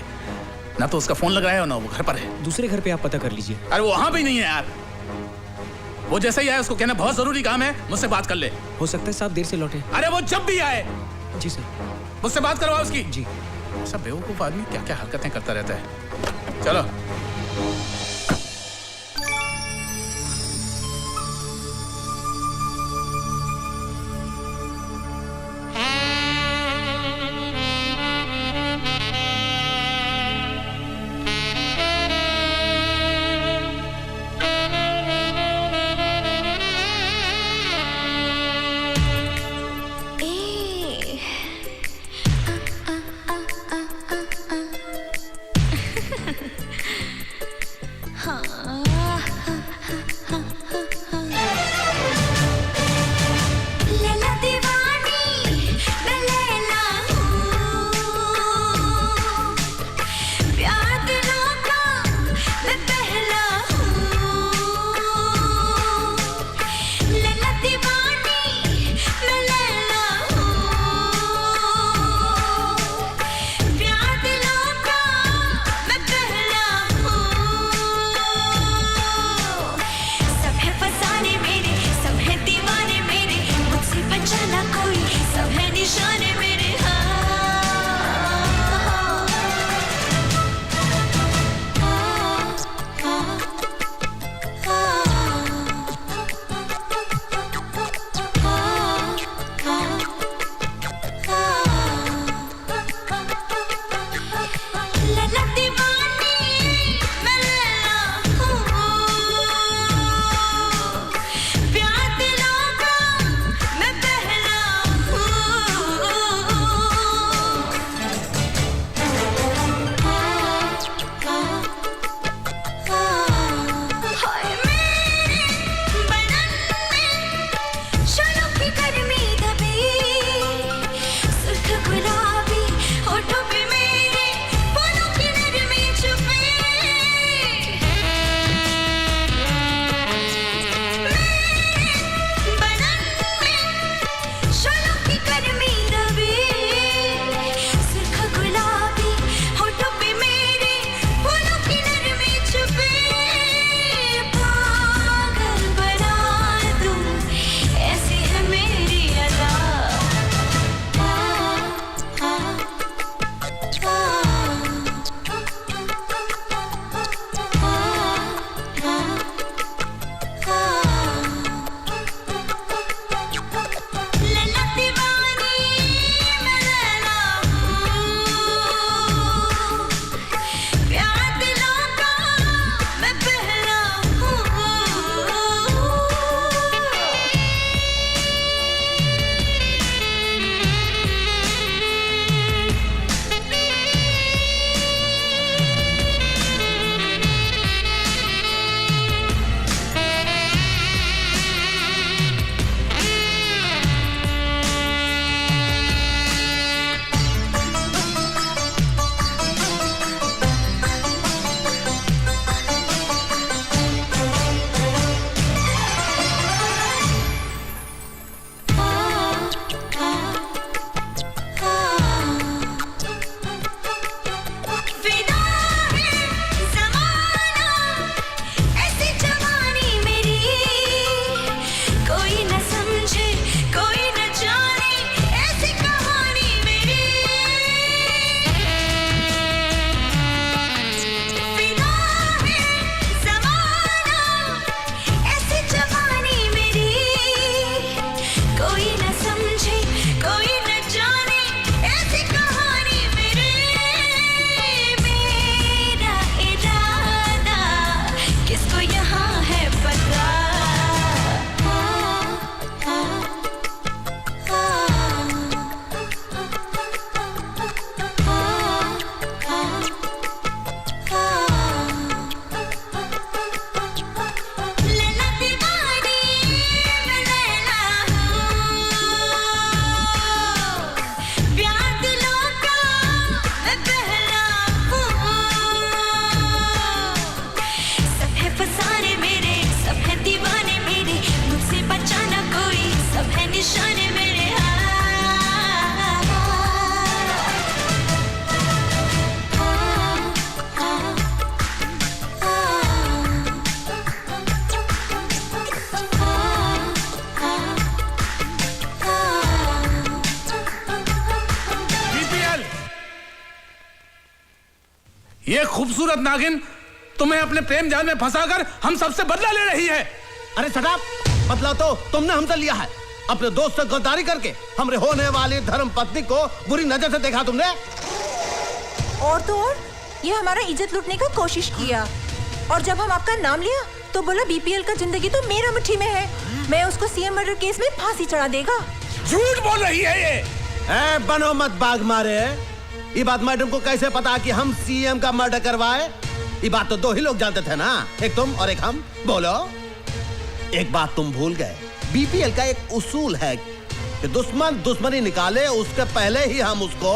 ना तो उसका फोन लग रहा है और ना वो घर पर है। दूसरे घर पे आप पता कर लीजिए। अरे वो वहां भी नहीं है यार। वो जैसे ही आए उसको कहना बहुत जरूरी काम है, मुझसे बात कर ले। हो सकता है साहब देर से लौटे। अरे वो जब भी आए। जी सर। मुझसे बात करवाओ उसकी। जी। ऐसा बेवकूफ आदमी क्या क्या हरकतें करता रहता है। चलो। ये खूबसूरत नागिन तुम्हें अपने प्रेम जाल में फंसाकर हम सबसे बदला ले रही है। अरे शराब, बदला तो तुमने हमसे लिया है। अपने दोस्त से गद्दारी करके हमरे होने वाली धर्म पत्नी को बुरी नजर से देखा तुमने। और तो और ये हमारा इज्जत लूटने का कोशिश किया, और जब हम आपका नाम लिया तो बोला बीपीएल का जिंदगी तो मेरा मुट्ठी में है, मैं उसको सीएम मर्डर केस में फांसी चढ़ा देगा। झूठ बोल रही है ये। बनो मत बाग मारे। ये बात मैडम को कैसे पता कि हम सीएम का मर्डर करवाए? ये बात तो 2 ही लोग जानते थे ना, एक तुम और एक हम। बोलो। एक बात तुम भूल गए, बीपीएल का एक उसूल है कि दुश्मन दुश्मनी निकाले उसके पहले ही हम उसको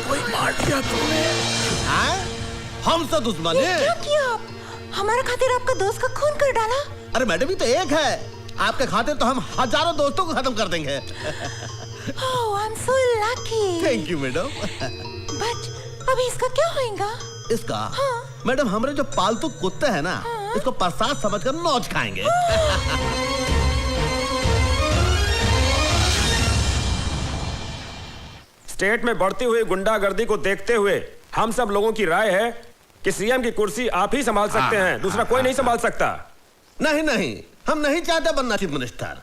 कोई मार दिया तुमने। हमसे दुश्मनी? ये क्या किया आप? हमारा खातिर आपका दोस्त का खून कर डाला। अरे मैडम ही तो एक है, आपके खातिर तो हम हजारों दोस्तों को खत्म कर देंगे। Oh, I'm so lucky. Thank you madam. But अभी इसका क्या होएगा? इसका? हाँ। मैडम हमारे जो पालतू कुत्ते हैं ना, हाँ। इसको प्रसाद समझकर नौच खाएंगे। स्टेट में बढ़ती हुई गुंडागर्दी को देखते हुए हम सब लोगों की राय है कि सीएम की कुर्सी आप ही संभाल सकते हैं, दूसरा कोई नहीं संभाल सकता। नहीं नहीं, हम नहीं चाहते बनना चीफ मिनिस्टर।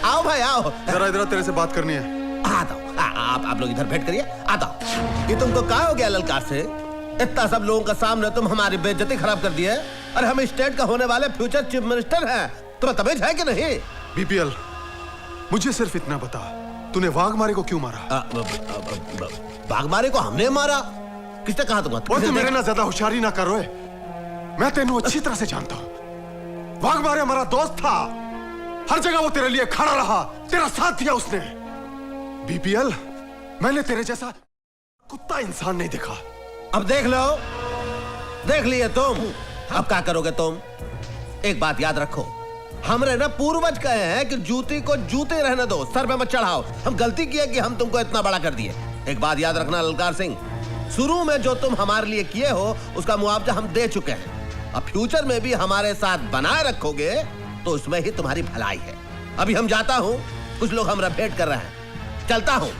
आओ भाई आओ, जरा इधर तेरे से बात करनी है। आप लोग इधर बैठ करिए। आता ये तुमको क्या हो गया ललकार से? इतना सब लोगों का सामने तुम हमारी बेइज्जती खराब कर दी है। अरे हम स्टेट का होने वाले फ्यूचर चीफ मिनिस्टर हैं, तुम्हें तमीज है कि नहीं? बीपीएल, मुझे सिर्फ इतना बता, तूने वाघमारे को क्यों मारा? वाघमारे को हमने मारा? किसने कहा तुमको? और तू मेरे ना ज्यादा होशियारी ना करो। मैं तेनू अच्छी तरह से जानता हूँ। वाघमारे हमारा दोस्त था, हर जगह वो तेरे लिए खड़ा रहा, तेरा साथ दिया उसने। बीपीएल, मैंने तेरे जैसा कुत्ता इंसान नहीं देखा। अब देख लो, देख लिए तुम। अब क्या करोगे तुम? एक बात याद रखो, हमरे ना पूर्वज कहे हैं कि जूती को जूते रहने दो, सर पे मत चढ़ाओ। हम गलती किए कि हम तुमको इतना बड़ा कर दिए। एक बात याद रखना ललकार सिंह, शुरू में जो तुम हमारे लिए किए हो उसका मुआवजा हम दे चुके हैं। अब फ्यूचर में भी हमारे साथ बनाए रखोगे तो उसमें ही तुम्हारी भलाई है। अभी हम जाता हूँ, कुछ लोग हमरा भेंट कर रहे हैं, चलता हूँ।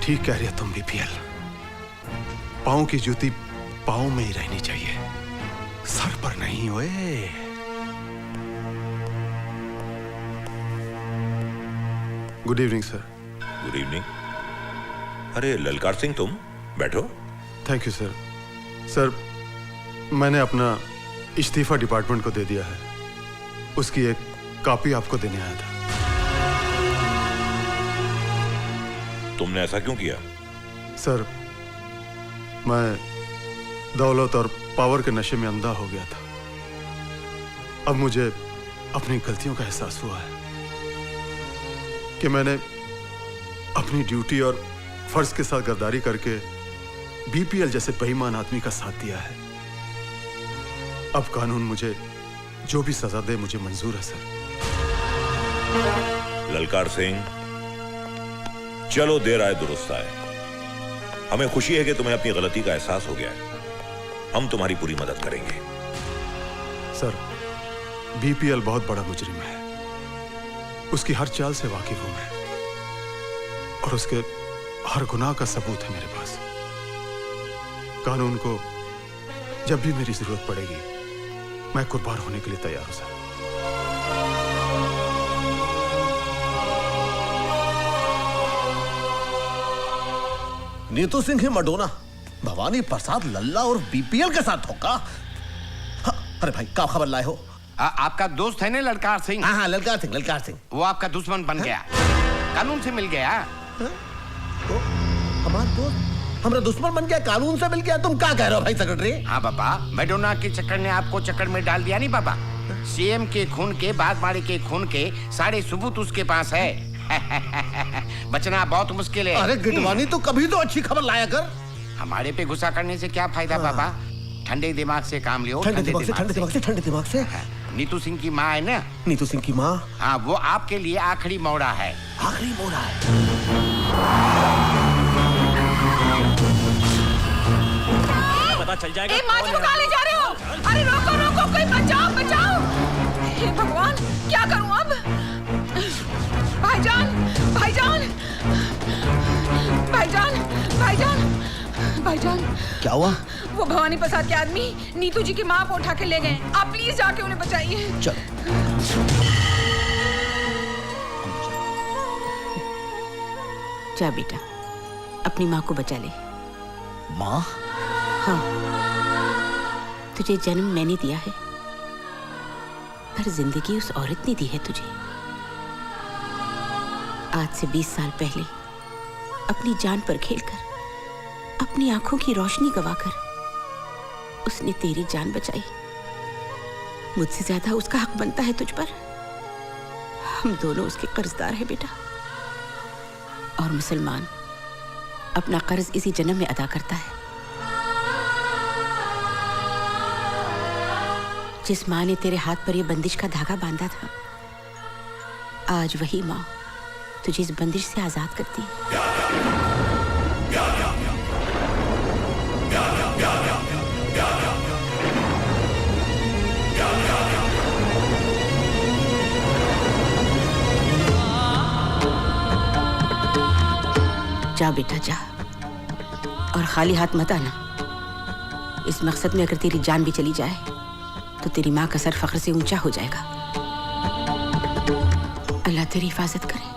ठीक कह रही है तुम बीपीएल, पाँव की जूती पाँव में ही रहनी चाहिए, सर पर नहीं। ओए good evening sir. Good evening. अरे ललकार सिंह, तुम बैठो। Thank you sir. सर, मैंने अपना इस्तीफा डिपार्टमेंट को दे दिया है, उसकी एक कॉपी आपको देने आया था। तुमने ऐसा क्यों किया? सर, मैं दौलत और पावर के नशे में अंधा हो गया था। अब मुझे अपनी गलतियों का एहसास हुआ है कि मैंने अपनी ड्यूटी और फर्ज के साथ गद्दारी करके बीपीएल जैसे बेईमान आदमी का साथ दिया है। अब कानून मुझे जो भी सजा दे मुझे मंजूर है सर। ललकार सिंह, चलो देर आए दुरुस्त आए। हमें खुशी है कि तुम्हें अपनी गलती का एहसास हो गया है। हम तुम्हारी पूरी मदद करेंगे। सर, बीपीएल बहुत बड़ा मुजरिम है, उसकी हर चाल से वाकिफ हूं मैं, और उसके हर गुनाह का सबूत है मेरे पास। कानून को जब भी मेरी जरूरत पड़ेगी मैं कुर्बान होने के लिए तैयार हूं सर। नीतू सिंह ही मडोना भवानी प्रसाद लल्ला और बीपीएल के साथ होगा। हाँ, अरे भाई क्या खबर लाए हो? आपका दोस्त है ना ललकार सिंह? हाँ ललकार सिंह, ललकार सिंह। वो आपका दुश्मन बन गया, कानून से मिल गया। तो हमारा दोस्त हमारा दुश्मन बन गया, कानून से मिल गया? तुम क्या कह रहे हो भाई सेक्रेटरी? हाँ बाबा, मैडोना के चक्कर ने आपको चक्कर में डाल दिया नहीं बाबा। सीएम के खून के, बागमारे के खून के सारे सबूत उसके पास है। बचना बहुत मुश्किल है। अरे गिटवानी, तो कभी तो अच्छी खबर लाया कर। हमारे पे गुस्सा करने से क्या फायदा बाबा? ठंडे दिमाग से काम लियो। ठंडे दिमाग से। नीतू सिंह की माँ है ना? नीतू सिंह की माँ? हाँ, वो आपके लिए आखिरी मोड़ा है। आखिरी मोड़ा है? पता चल जाएगा। ए, माँ जी को कहाँ ले जा रहे हो? अरे रोको रोको, कोई बचाओ बचाओ। हे भगवान, क्या करूं अब? भाईजान भाईजान भाईजान भाईजान भाईजान। क्या हुआ? वो भवानी प्रसाद के आदमी नीतू जी की माँ को उठा के ले गए। आप प्लीज जाके उन्हें बचाइए। चल। जा बेटा, अपनी माँ को बचा ले। माँ? हाँ, तुझे जन्म मैंने दिया है, पर जिंदगी उस औरत ने दी है तुझे। आज से 20 साल पहले अपनी जान पर खेलकर, अपनी आंखों की रोशनी गवाकर उसने तेरी जान बचाई। मुझसे ज्यादा उसका हक बनता है तुझ पर। हम दोनों उसके कर्जदार हैं बेटा। और मुसलमान अपना कर्ज इसी जन्म में अदा करता है। जिस माँ ने तेरे हाथ पर यह बंदिश का धागा बांधा था, आज वही माँ तुझे इस बंदिश से आजाद करती है। जा बेटा जा, और खाली हाथ मत आना। इस मकसद में अगर तेरी जान भी चली जाए तो तेरी माँ का सर फख्र से ऊंचा हो जाएगा। अल्लाह तेरी हिफाजत करे।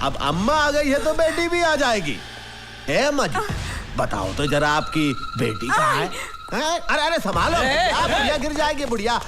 अब अम्मा आ गई है तो बेटी भी आ जाएगी। है अम्मा जी, बताओ तो जरा आपकी बेटी कहाँ है? अरे अरे संभालो, बुढ़िया गिर जाएगी बुढ़िया।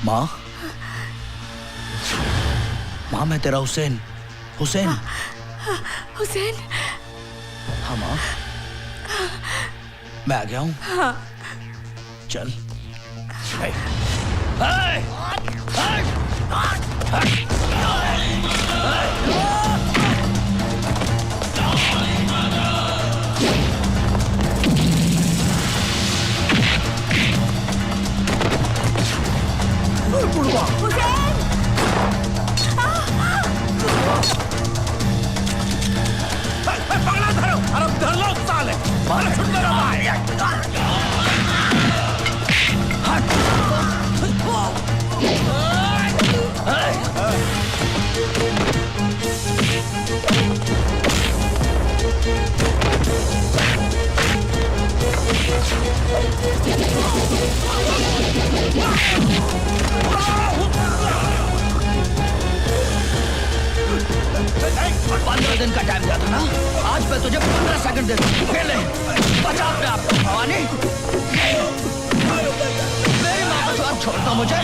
माँ? माँ, मैं तेरा हुसैन। हुसैन। हुसैन। हाँ माँ, मैं आ गया हूँ। हाँ। चल। दिन का टाइम दिया था ना, आज मैं तुझे 15 सेकंड दे दूं। खेल ले, बचा अपने आप को भवानी। मेरी माँ को तो अब छोड़ दो मुझे।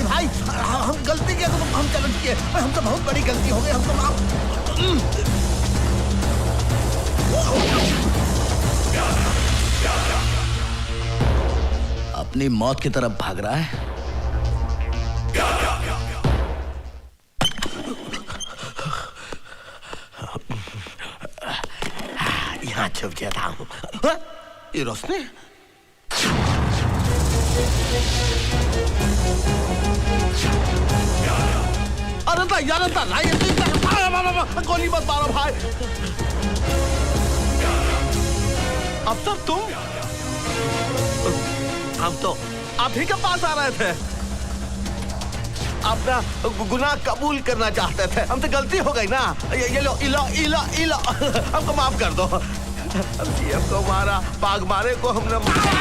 भाई हम गलती किया तो हम गलत किए, हम तो बहुत बड़ी गलती हो गई, हम तो अपनी मौत की तरफ भाग रहा है। यहाँ छुप गया था। ये रोशनी गोली मत मारो भाई। अफसर तुम? हम तो आप ही के पास आ रहे थे, अपना गुनाह कबूल करना चाहते थे। हमसे गलती हो गई ना। ये लो इलो इलो इलो हमको माफ कर दो। हमको मारा, पाग मारे को हमने मारा।